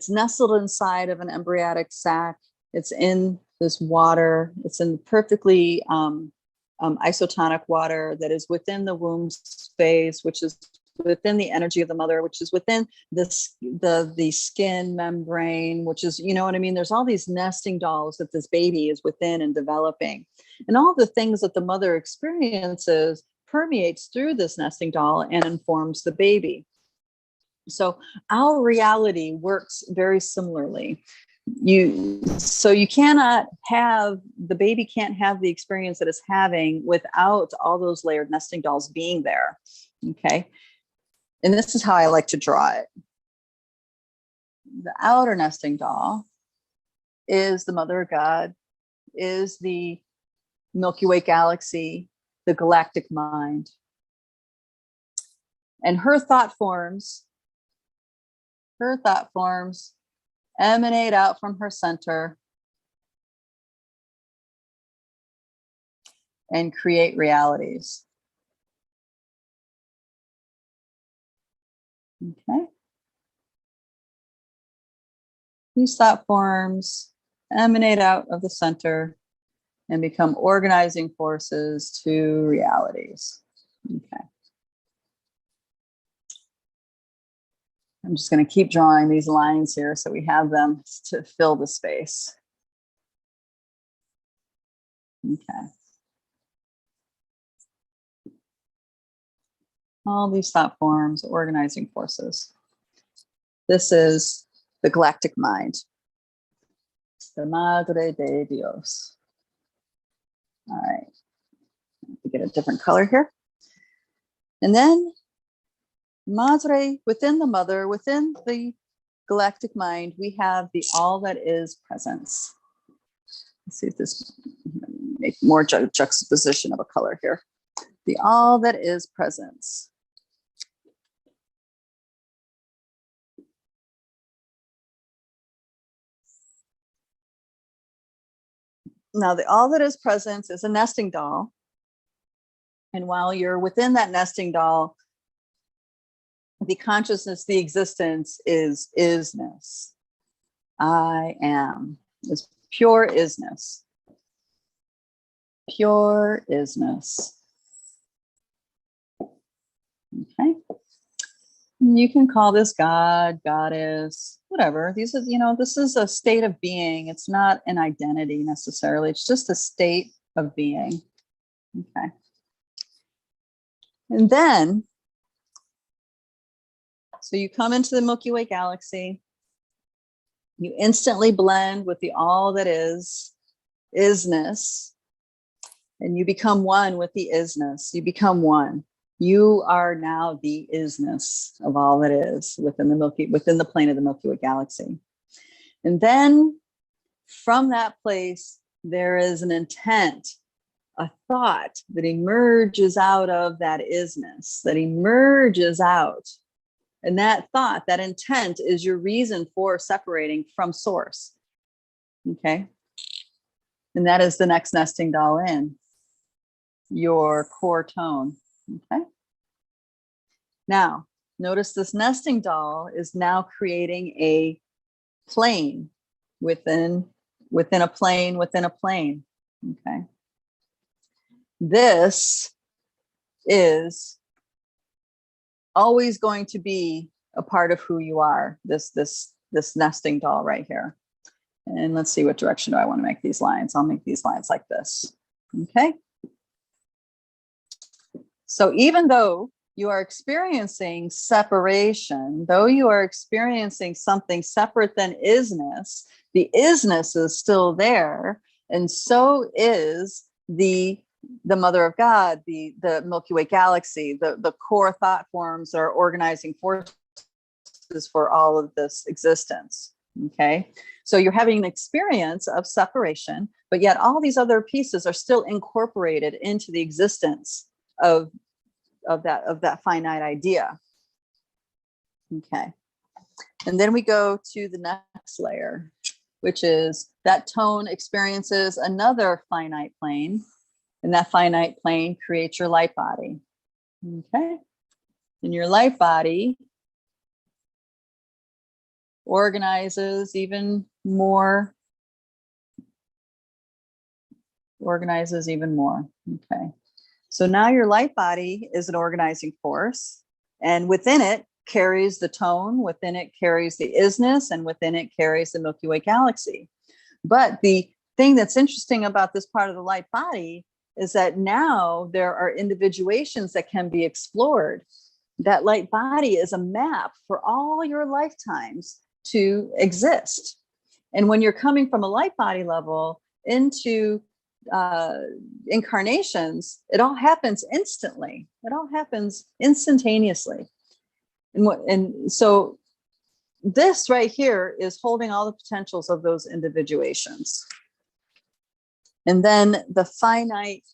nestled inside of an embryonic sac. It's in this water. It's in perfectly isotonic water that is within the womb space, which is within the energy of the mother, which is within the skin membrane, which is, what I mean? There's all these nesting dolls that this baby is within and developing. And all the things that the mother experiences permeates through this nesting doll and informs the baby. So our reality works very similarly. So you cannot have, the baby can't have the experience that it's having without all those layered nesting dolls being there. Okay. And this is how I like to draw it. The outer nesting doll is the Mother of God, is the Milky Way galaxy, the galactic mind. And her thought forms emanate out from her center and create realities. Okay. These thought forms emanate out of the center and become organizing forces to realities. Okay. I'm just going to keep drawing these lines here so we have them to fill the space. Okay. All these thought forms, organizing forces. This is the galactic mind. the Madre de Dios. All right, to get a different color here. And then Madre, within the mother, within the galactic mind, we have the all that is presence. Let's see if this make more juxtaposition of a color here. The all that is presence. Now, the all that is presence is a nesting doll. And while you're within that nesting doll, the consciousness, the existence is isness. I am. It's pure isness. Pure isness. Okay. You can call this God, goddess, whatever. These are, this is a state of being. It's not an identity necessarily. It's just a state of being. Okay. And then, so you come into the Milky Way galaxy. You instantly blend with the all that is, isness. And you become one with the isness. You become one. You are now the isness of all that is within the plane of the Milky Way galaxy. And then from that place, there is an intent, a thought that emerges out of that isness, that emerges out. And that thought, that intent is your reason for separating from source. Okay. And that is the next nesting doll in your core tone. Okay. Now, notice this nesting doll is now creating a plane within a plane within a plane. Okay. This is always going to be a part of who you are, this nesting doll right here. And let's see, what direction do I want to make these lines? I'll make these lines like this. Okay. So even though you are experiencing separation, though you are experiencing something separate than isness, the isness is still there. And so is the mother of God, the Milky Way galaxy, the core thought forms are organizing forces for all of this existence. Okay. So you're having an experience of separation, but yet all these other pieces are still incorporated into the existence of that finite idea. Okay. And then we go to the next layer, which is that tone experiences another finite plane, and that finite plane creates your light body. Okay. And your light body organizes even more. Okay. So now your light body is an organizing force, and within it carries the tone, within it carries the isness, and within it carries the Milky Way galaxy. But the thing that's interesting about this part of the light body is that now there are individuations that can be explored. That light body is a map for all your lifetimes to exist. And when you're coming from a light body level into incarnations, it all happens instantly. It all happens instantaneously. And so this right here is holding all the potentials of those individuations. And then the finite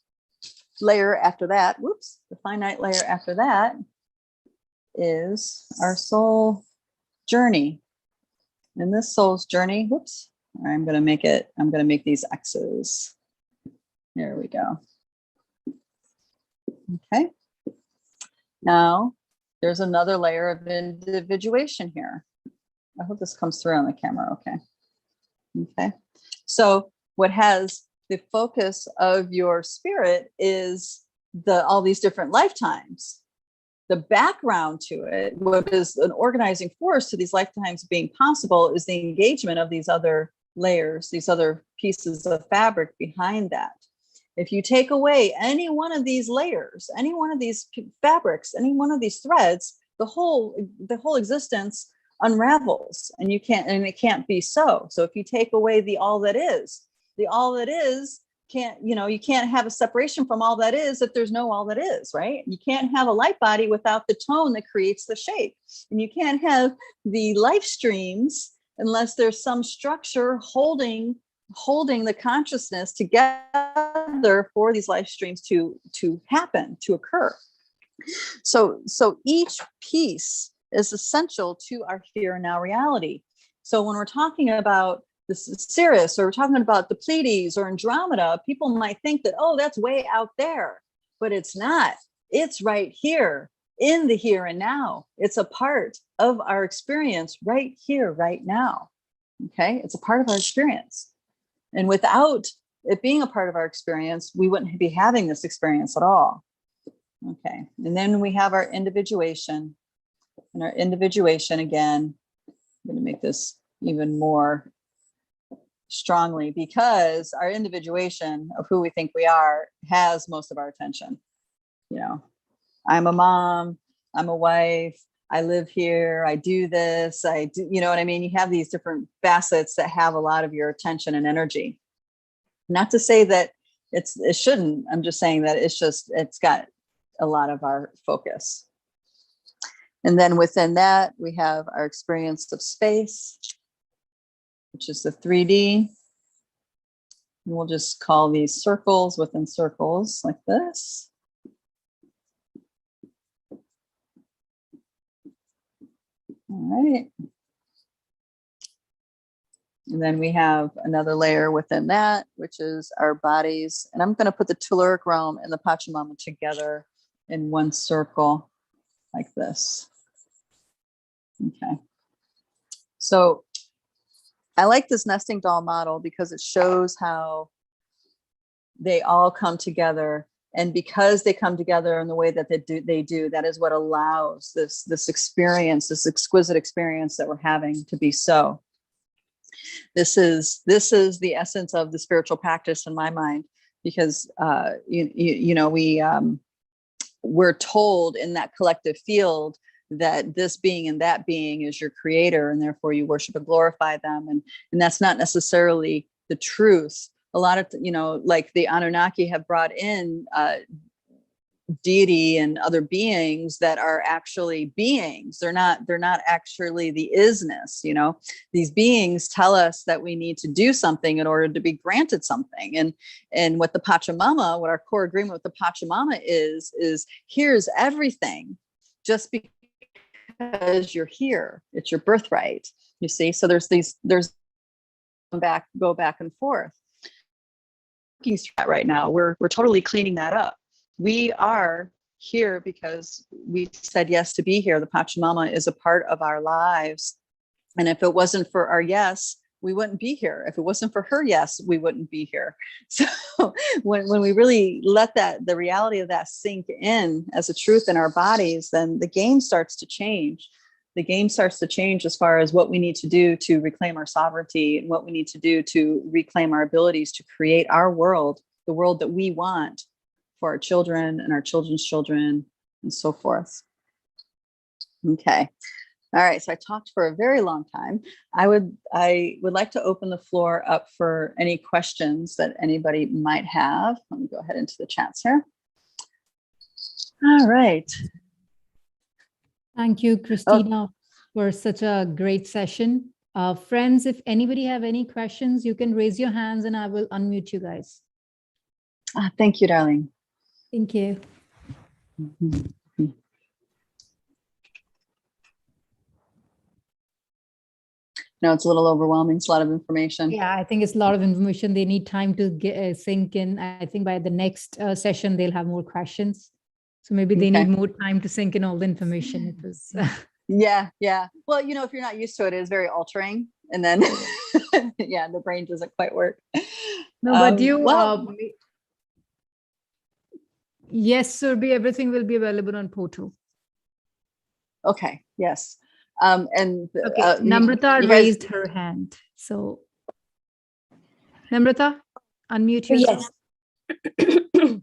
layer after that, the finite layer after that is our soul journey. And this soul's journey, I'm going to make these X's. There we go. Okay. Now there's another layer of individuation here. I hope this comes through on the camera. Okay. Okay. So what has the focus of your spirit is all these different lifetimes. The background to it, what is an organizing force to these lifetimes being possible, is the engagement of these other layers, these other pieces of fabric behind that. If you take away any one of these layers, any one of these fabrics, any one of these threads, the whole existence unravels, and it can't be so. So if you take away the all that is can't, you can't have a separation from all that is if there's no all that is, right? You can't have a light body without the tone that creates the shape. And you can't have the life streams unless there's some structure holding the consciousness together for these life streams to happen, to occur. So each piece is essential to our here and now reality. So when we're talking about the Sirius, or we're talking about the Pleiades or Andromeda, people might think that, oh, that's way out there, but it's not. It's right here in the here and now. It's a part of our experience right here, right now. Okay, it's a part of our experience. And without it being a part of our experience, we wouldn't be having this experience at all. Okay, and then we have our individuation. And our individuation, again, I'm going to make this even more strongly, because our individuation of who we think we are has most of our attention. I'm a mom, I'm a wife, I live here, I do this, I do, you know what I mean? You have these different facets that have a lot of your attention and energy. Not to say that it shouldn't, I'm just saying that it's got a lot of our focus. And then within that, we have our experience of space, which is the 3D. And we'll just call these circles within circles like this. All right. And then we have another layer within that, which is our bodies. And I'm going to put the telluric realm and the Pachamama together in one circle like this. Okay. So I like this nesting doll model because it shows how they all come together. And because they come together in the way that they do, that is what allows this experience, this exquisite experience that we're having to be so. This is the essence of the spiritual practice in my mind, because we're told in that collective field that this being and that being is your creator, and therefore you worship and glorify them. And that's not necessarily the truth. A lot of, like the Anunnaki have brought in deity and other beings that are actually beings. They're not actually the isness. These beings tell us that we need to do something in order to be granted something. And what the Pachamama, what our core agreement with the Pachamama is here's everything, just because you're here. It's your birthright. You see, so there's go back and forth. Right now, we're totally cleaning that up. We are here because we said yes to be here. The Pachamama is a part of our lives. And if it wasn't for our yes, we wouldn't be here. If it wasn't for her yes, we wouldn't be here. So when we really let the reality of that sink in as a truth in our bodies, then the game starts to change. The game starts to change as far as what we need to do to reclaim our sovereignty, and what we need to do to reclaim our abilities to create our world, the world that we want for our children and our children's children, and so forth. Okay. All right. So I talked for a very long time. I would like to open the floor up for any questions that anybody might have. Let me go ahead into the chats here. All right. Thank you, Christina, for such a great session. Friends, if anybody have any questions, you can raise your hands and I will unmute you guys. Thank you, darling. Thank you. Mm-hmm. No, it's a little overwhelming. It's a lot of information. Yeah, I think it's a lot of information. They need time to get sink in. I think by the next session, they'll have more questions. So maybe they need more time to sink in all the information. It was. Yeah. Well, if you're not used to it, it is very altering. And then, yeah, the brain doesn't quite work. No, but yes, Surbi, everything will be available on portal. Okay. Yes. Namrata raised her hand. So, Namrata, unmute yourself. Yes.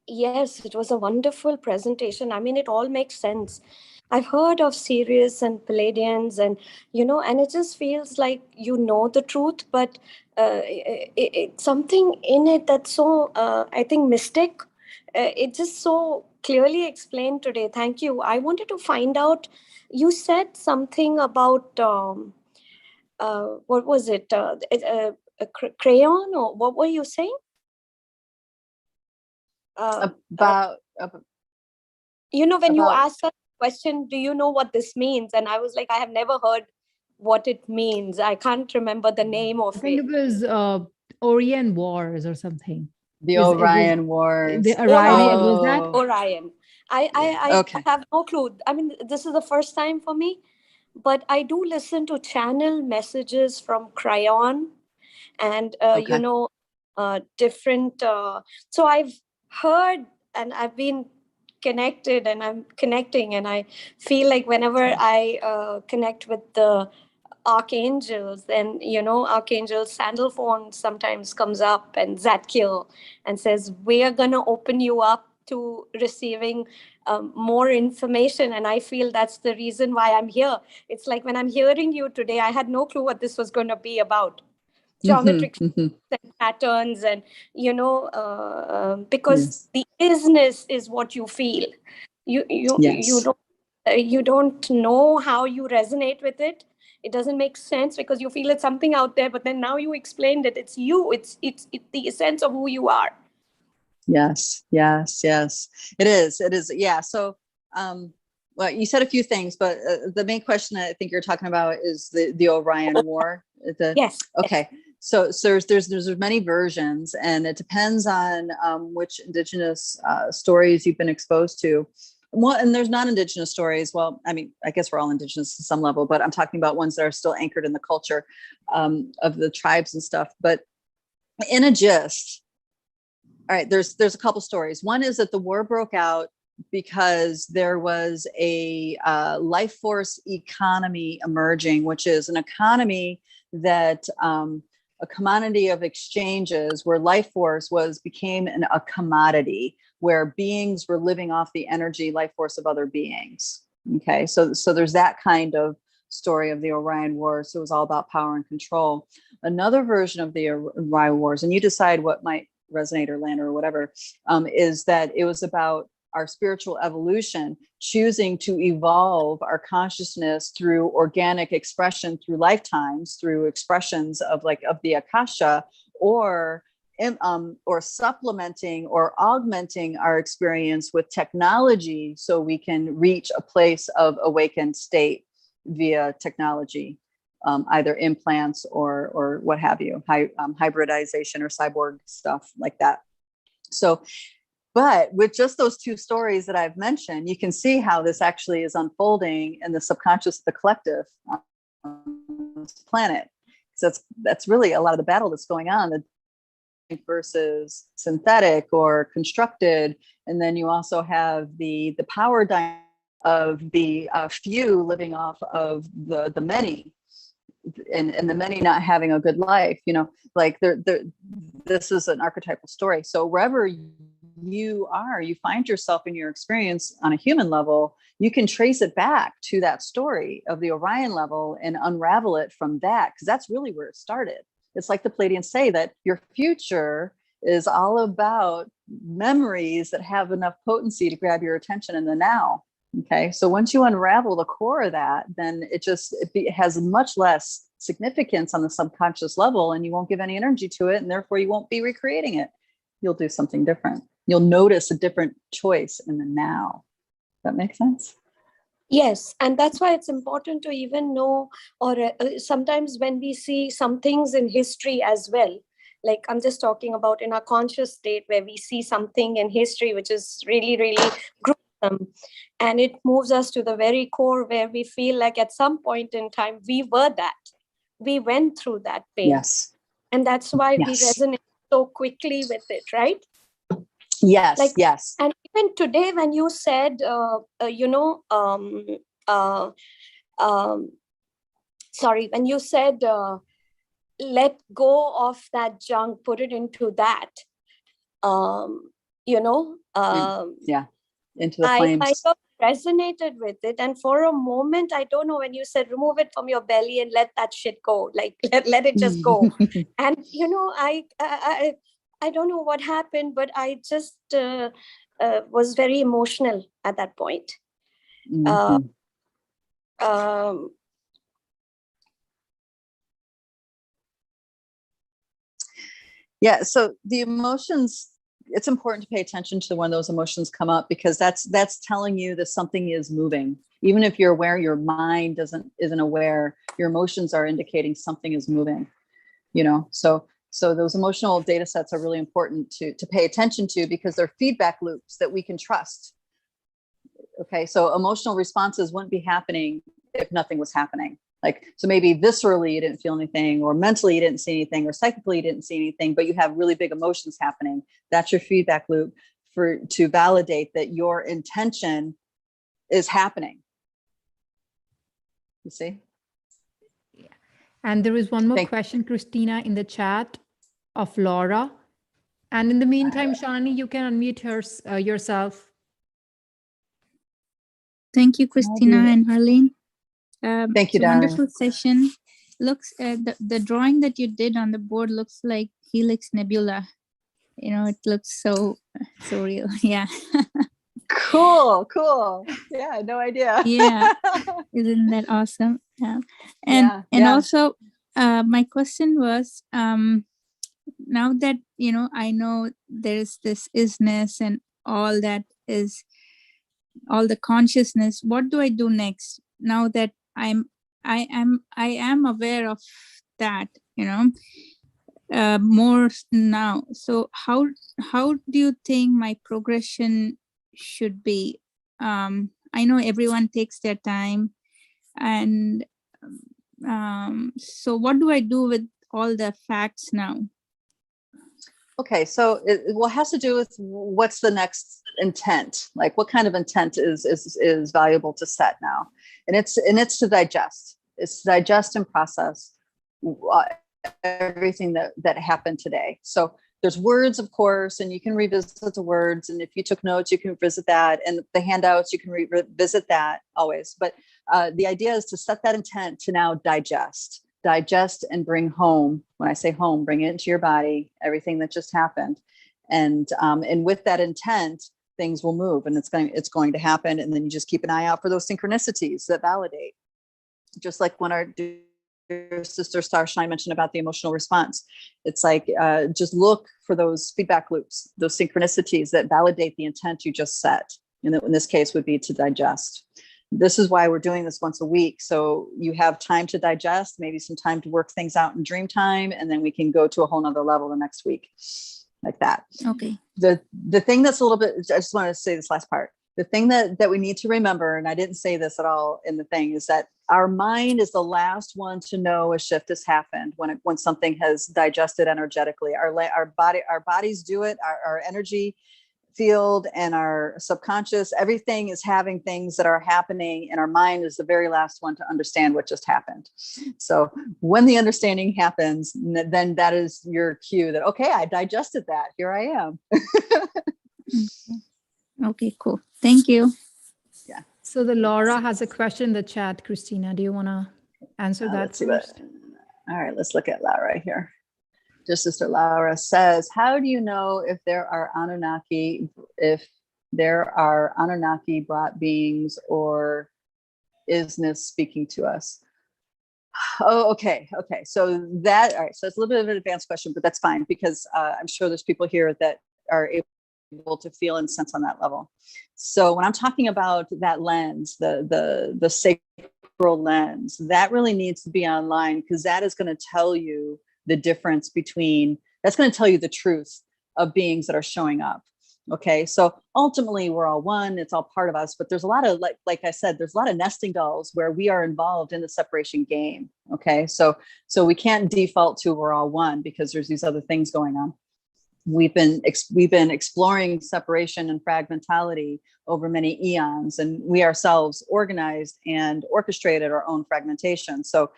Yes, it was a wonderful presentation. I mean, it all makes sense. I've heard of Sirius and Palladians, and and it just feels like the truth, but something in it that's so, I think, mystic. It just so clearly explained today. Thank you. I wanted to find out. You said something about what was it? A crayon, or what were you saying? About When you about asked a question, do you know what this means? And I was like, I have never heard what it means. I can't remember the name I of think it. it was Orient Wars or something. the It was Orion Wars. the Orion. Was that? Orion. I Okay. have no clue. I mean, this is the first time for me, but I do listen to channel messages from Cryon and, Okay. different. So I've heard, and I've been connected, and I'm connecting, and I feel like whenever I connect with the archangels, then Archangel Sandalphon sometimes comes up, and Zadkiel, and says, we are going to open you up to receiving more information. And I feel that's the reason why I'm here. It's like when I'm hearing you today, I had no clue what this was going to be about. Geometric and patterns, and because the isness is what you feel. You don't know how you resonate with it. It doesn't make sense because you feel it's something out there, but then now you explained it. It's you. It's the essence of who you are. Yes. It is. Yeah. So, well, you said a few things, but the main question I think you're talking about is the Orion War. Yes. Okay. So there's many versions, and it depends on which indigenous stories you've been exposed to. Well, and there's non-indigenous stories. Well, I mean, I guess we're all indigenous to some level, but I'm talking about ones that are still anchored in the culture of the tribes and stuff. But in a gist, all right, there's a couple stories. One is that the war broke out because there was a life force economy emerging, which is an economy that a commodity of exchanges where life force became a commodity where beings were living off the energy life force of other beings. Okay, so there's that kind of story of the Orion Wars. So it was all about power and control. Another version of the Orion Wars, and you decide what might resonate or land or whatever, is that it was about our spiritual evolution, choosing to evolve our consciousness through organic expression, through lifetimes, through expressions of the Akasha, or supplementing or augmenting our experience with technology so we can reach a place of awakened state via technology. Either implants or what have you, hybridization or cyborg stuff like that. So, but with just those two stories that I've mentioned, you can see how this actually is unfolding in the subconscious, the collective on this planet. So that's really a lot of the battle that's going on, the versus synthetic or constructed. And then you also have the power dynamic of the few living off of the many. And the many not having a good life, like this is an archetypal story. So wherever you are, you find yourself in your experience on a human level, you can trace it back to that story of the Orion level and unravel it from that, because that's really where it started. It's like the Pleiadians say that your future is all about memories that have enough potency to grab your attention in the now. Okay, so once you unravel the core of that, then it has much less significance on the subconscious level, and you won't give any energy to it, and therefore you won't be recreating it. You'll do something different. You'll notice a different choice in the now. That makes sense? Yes, and that's why it's important to even know, or sometimes when we see some things in history as well, like I'm just talking about in our conscious state where we see something in history which is really, really gruesome, and it moves us to the very core where we feel like at some point in time we were that. We went through that pain. Yes. And that's why we resonate so quickly with it, right? Yes, yes. And even today, when you said, sorry, when you said, let go of that junk, put it into that. you know, Yeah, into the I flames. kind of resonated with it. And for a moment, I don't know, when you said remove it from your belly and let that shit go, like let it just go. And, you know, I don't know what happened, but I just was very emotional at that point. Yeah, so the emotions, it's important to pay attention to when those emotions come up, because that's telling you that something is moving. Even if you're aware, your mind isn't aware, your emotions are indicating something is moving, you know. So those emotional data sets are really important to pay attention to, because they're feedback loops that we can trust. Okay, so emotional responses wouldn't be happening if nothing was happening. Like, so maybe viscerally you didn't feel anything, or mentally you didn't see anything, or psychically you didn't see anything, but you have really big emotions happening. That's your feedback loop to validate that your intention is happening. You see? Yeah. And there is one more question, Christina, in the chat of Laura. And in the meantime, Shani, you can unmute yourself. Thank you, Christina and Harleen. Thank you, darling. Wonderful session. Looks the drawing that you did on the board looks like Helix Nebula. You know, it looks so real. Yeah. Cool. Yeah, no idea. Yeah. Isn't that awesome? Yeah. And also, my question was, now that, you know, I know there's this isness and all that is all the consciousness, what do I do next now that I am aware of that, you know, more now? So how do you think my progression should be? I know everyone takes their time, and so what do I do with all the facts now? Okay, so it has to do with what's the next intent, like what kind of intent is valuable to set now, and it's to digest. It's to digest and process everything that happened today. So there's words, of course, and you can revisit the words, and if you took notes, you can revisit that, and the handouts, you can revisit that always. But the idea is to set that intent to now digest and bring home. When I say home, bring it into your body, everything that just happened. And with that intent, things will move, and it's going to happen. And then you just keep an eye out for those synchronicities that validate. Just like when our dear sister Starshine mentioned about the emotional response, it's like, just look for those feedback loops, those synchronicities that validate the intent you just set. And in this case would be to digest. This is why we're doing this once a week. So you have time to digest, maybe some time to work things out in dream time, and then we can go to a whole nother level the next week, like that. Okay. The thing that's a little bit, I just want to say this last part. The thing that we need to remember, and I didn't say this at all in the thing, is that our mind is the last one to know a shift has happened when something has digested energetically. Our bodies do it, our energy field and our subconscious, everything is having things that are happening, and our mind is the very last one to understand what just happened. So when the understanding happens, then that is your cue that, okay, I digested that, here I am. Okay, cool. Thank you. Yeah. So the Laura has a question in the chat. Christina, do you want to answer that first? All right, let's look at Laura here. Just Sister Laura says, how do you know if there are Anunnaki brought beings or isness speaking to us? Oh, okay. So that, all right. So it's a little bit of an advanced question, but that's fine, because I'm sure there's people here that are able to feel and sense on that level. So when I'm talking about that lens, the sacral lens, that really needs to be online, because that is going to tell you the difference between, that's going to tell you the truth of beings that are showing up. Okay, so ultimately we're all one, it's all part of us, but there's a lot of, like I said, there's a lot of nesting dolls where we are involved in the separation game. Okay, so we can't default to we're all one, because there's these other things going on. We've been exploring separation and fragmentality over many eons, and we ourselves organized and orchestrated our own fragmentation. So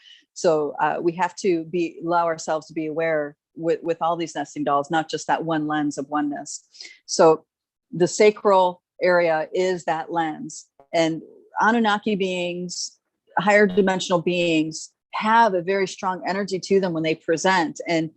we have to allow ourselves to be aware with all these nesting dolls, not just that one lens of oneness. So the sacral area is that lens. And Anunnaki beings, higher dimensional beings, have a very strong energy to them when they present. And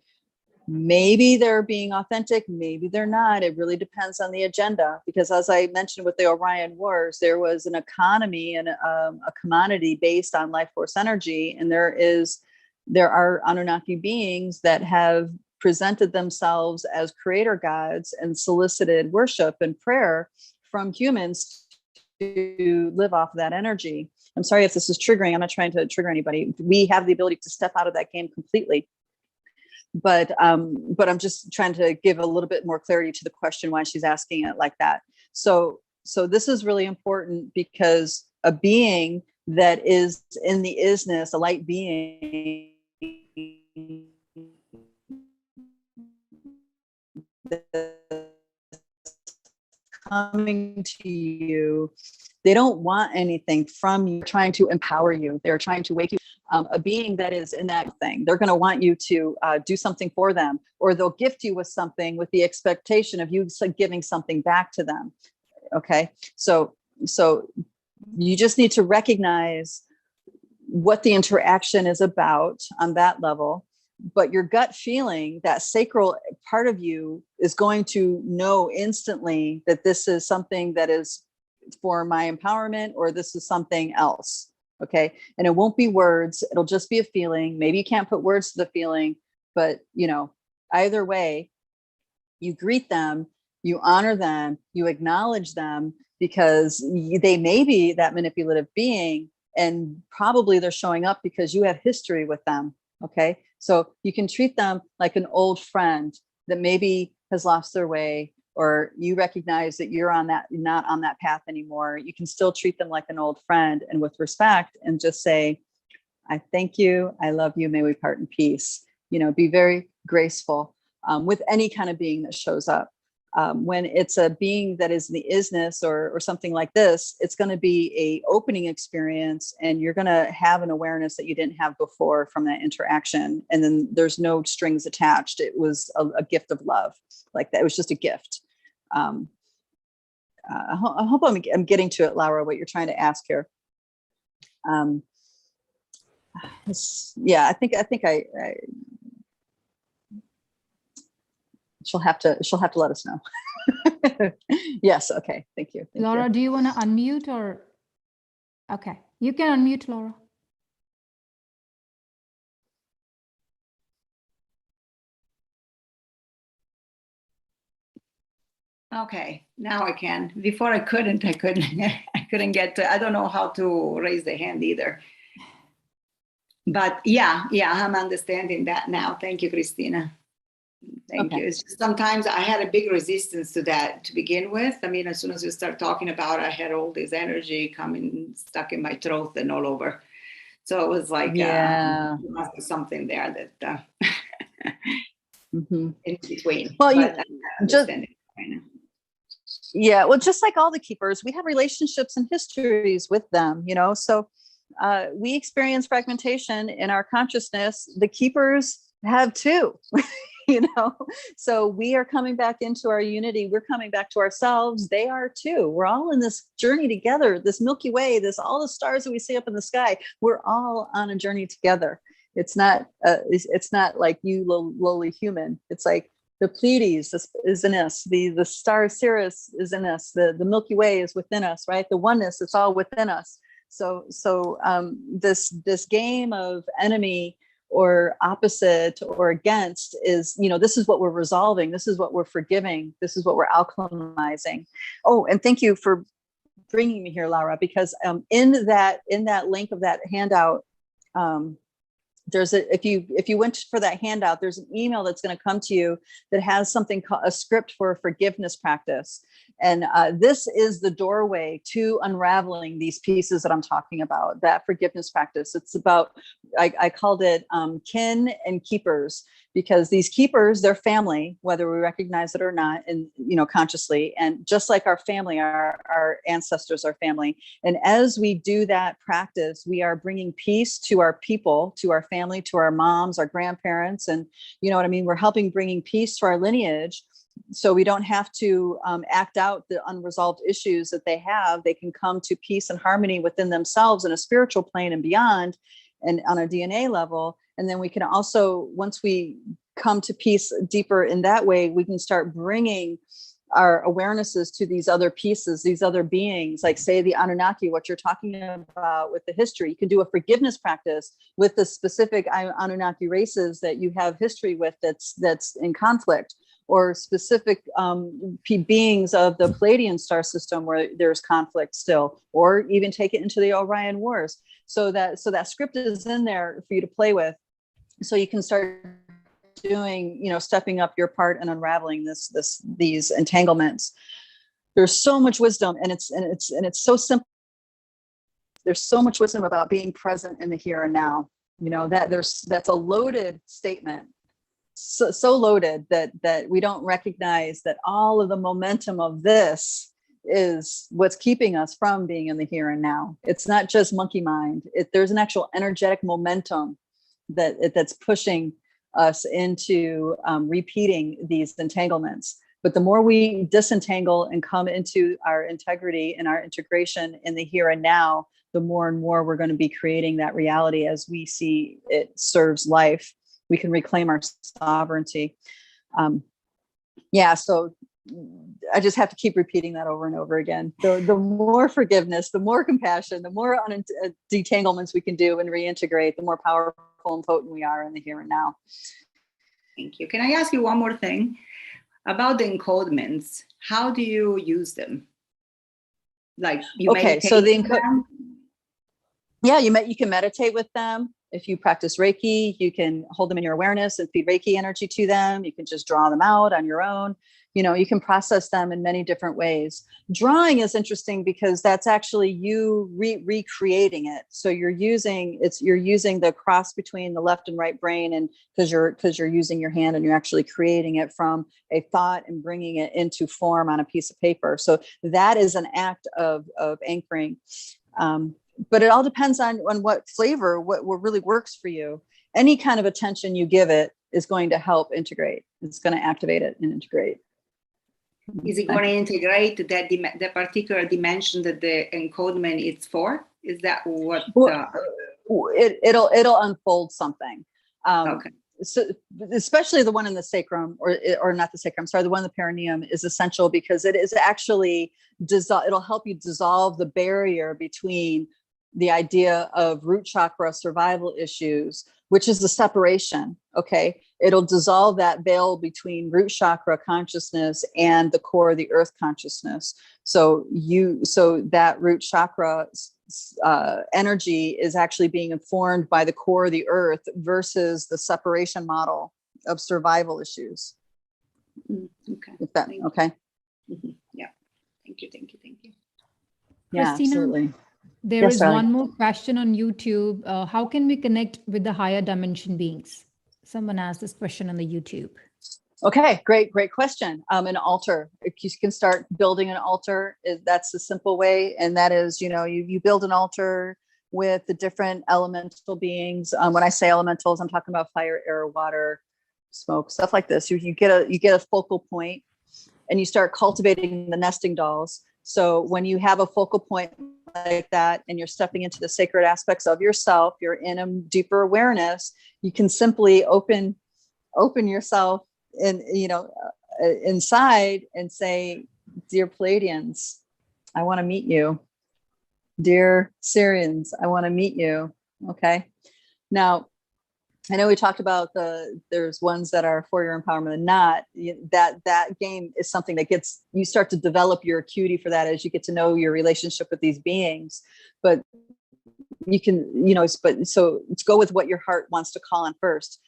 maybe they're being authentic, maybe they're not. It really depends on the agenda. Because as I mentioned with the Orion Wars, there was an economy and a commodity based on life force energy. And there are Anunnaki beings that have presented themselves as creator gods and solicited worship and prayer from humans to live off of that energy. I'm sorry if this is triggering. I'm not trying to trigger anybody. We have the ability to step out of that game completely. But I'm just trying to give a little bit more clarity to the question why she's asking it like that. So this is really important, because a being that is in the isness, a light being, coming to you, they don't want anything from you. They're trying to empower you. They're trying to wake you. A being that is in that thing, they're going to want you to do something for them, or they'll gift you with something with the expectation of you giving something back to them. Okay, so you just need to recognize what the interaction is about on that level. But your gut feeling, that sacral part of you, is going to know instantly that this is something that is for my empowerment, or this is something else. Okay. And it won't be words. It'll just be a feeling. Maybe you can't put words to the feeling, but either way, you greet them, you honor them, you acknowledge them, because they may be that manipulative being, and probably they're showing up because you have history with them. Okay. So you can treat them like an old friend that maybe has lost their way, or you recognize that you're not on that path anymore. You can still treat them like an old friend and with respect, and just say, I thank you. I love you. May we part in peace. Be very graceful with any kind of being that shows up. When it's a being that is in the isness or something like this, it's going to be a opening experience, and you're going to have an awareness that you didn't have before from that interaction. And then there's no strings attached. It was a gift of love, like that. It was just a gift. I hope I'm getting to it, Laura, what you're trying to ask here. Yeah, I think I she'll have to let us know. Yes. Okay. Thank you. Laura, do you want to unmute, or? Okay, you can unmute, Laura. Okay, now I can. Before I couldn't I couldn't get to, I don't know how to raise the hand either. But yeah, I'm understanding that now. Thank you, Christina. Thank you. It's just, sometimes I had a big resistance to that to begin with. I mean, as soon as we start talking about it, I had all this energy coming, stuck in my throat and all over. So it was like, there must be something there that in between. Well, well, just like all the keepers, we have relationships and histories with them, so we experience fragmentation in our consciousness. The keepers have too. So we are coming back into our unity. We're coming back to ourselves. They are too. We're all in this journey together, this Milky Way, all the stars that we see up in the sky. We're all on a journey together. It's not like you lowly human. It's like the Pleiades is in us. The star Sirius is in us. The Milky Way is within us, right? The oneness, it's all within us. So this game of enemy or opposite or against is, this is what we're resolving. This is what we're forgiving. This is what we're alchemizing. Oh, and thank you for bringing me here, Laura, because in that link of that handout, there's if you went for that handout, there's an email that's going to come to you that has something called a script for a forgiveness practice. And this is the doorway to unraveling these pieces that I'm talking about, that forgiveness practice. It's about, I called it kin and keepers, because these keepers, they're family, whether we recognize it or not, and consciously. And just like our family, our ancestors are family. And as we do that practice, we are bringing peace to our people, to our family, to our moms, our grandparents, and you know what I mean. We're helping bringing peace to our lineage. So we don't have to act out the unresolved issues that they have. They can come to peace and harmony within themselves in a spiritual plane and beyond, and on a DNA level. And then we can also, once we come to peace deeper in that way, we can start bringing our awarenesses to these other pieces, these other beings, like say the Anunnaki, what you're talking about with the history. You can do a forgiveness practice with the specific Anunnaki races that you have history with that's in conflict, or specific beings of the Palladian star system where there's conflict still, or even take it into the Orion Wars. So that script is in there for you to play with, so you can start doing, stepping up your part and unraveling these entanglements. There's so much wisdom, and it's so simple. There's so much wisdom about being present in the here and now. That's a loaded statement, so loaded that we don't recognize that all of the momentum of this is what's keeping us from being in the here and now. It's not just monkey mind. There's an actual energetic momentum that's pushing us into repeating these entanglements. But the more we disentangle and come into our integrity and our integration in the here and now, the more and more we're going to be creating that reality as we see it serves life. We can reclaim our sovereignty. So I just have to keep repeating that over and over again. The more forgiveness, the more compassion, the more detanglements we can do and reintegrate, the more powerful and potent we are in the here and now. Thank you. Can I ask you one more thing about the encodements? How do you use them? Like you meditate so the with them? you can meditate with them. If you practice Reiki, you can hold them in your awareness and feed Reiki energy to them. You can just draw them out on your own. You can process them in many different ways. Drawing is interesting because that's actually you recreating it. So you're using the cross between the left and right brain, and because you're using your hand and you're actually creating it from a thought and bringing it into form on a piece of paper. So that is an act of anchoring. But it all depends on what flavor, what really works for you. Any kind of attention you give it is going to help integrate. It's going to activate it and integrate. Is it going to integrate the particular dimension that the encodement is for? Is that what? It'll unfold something. Okay. So especially the one in the sacrum, or not the sacrum, sorry, the one in the perineum is essential because it is actually it'll help you dissolve the barrier between the idea of root chakra survival issues, which is the separation. Okay. It'll dissolve that veil between root chakra consciousness and the core of the earth consciousness. So that root chakra energy is actually being informed by the core of the earth versus the separation model of survival issues. Okay. Okay. Mm-hmm. Yeah. Thank you. Yeah, Christina, absolutely. There is one more question on YouTube. How can we connect with the higher dimension beings? Someone asked this question on the YouTube. Okay, great question. An altar. You can start building an altar. That's a simple way, and that is, you build an altar with the different elemental beings. When I say elementals, I'm talking about fire, air, water, smoke, stuff like this. You get a focal point, and you start cultivating the nesting dolls. So when you have a focal point like that, and you're stepping into the sacred aspects of yourself, you're in a deeper awareness. You can simply open yourself inside and say, "Dear Palladians, I want to meet you. Dear Syrians, I want to meet you." Okay. Now, I know we talked about there's ones that are for your empowerment and not. That game is something that you start to develop your acuity for that as you get to know your relationship with these beings. But you can, so let's go with what your heart wants to call on first.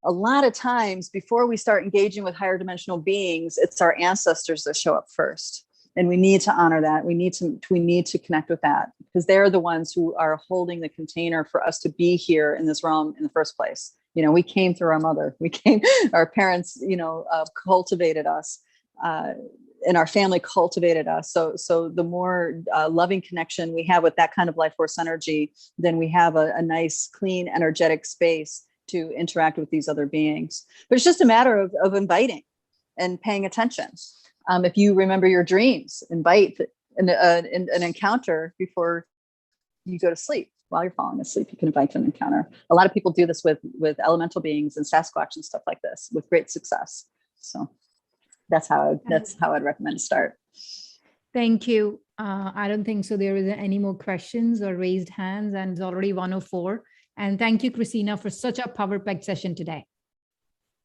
A lot of times before we start engaging with higher dimensional beings, it's our ancestors that show up first. And we need to honor that. We need to connect with that because they're the ones who are holding the container for us to be here in this realm in the first place. We came through our mother. Our parents, cultivated us, and our family cultivated us. So the more loving connection we have with that kind of life force energy, then we have a nice, clean, energetic space to interact with these other beings. But it's just a matter of inviting. and paying attention. If you remember your dreams, invite an encounter before you go to sleep. While you're falling asleep, you can invite an encounter. A lot of people do this with elemental beings and Sasquatch and stuff like this with great success. So that's how I'd recommend to start. Thank you. I don't think so there is any more questions or raised hands, and it's already 1:04. And thank you, Christina, for such a power-packed session today.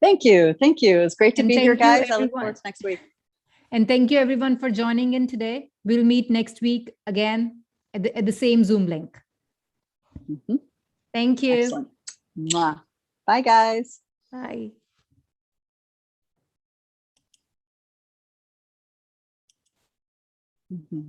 Thank you. It's great to And be here, thank you, guys. I look everyone. forward to next week. And thank you, everyone, for joining in today. We'll meet next week again at the same Zoom link. Mm-hmm. Thank you. Excellent. Mwah. Bye, guys. Bye. Mm-hmm.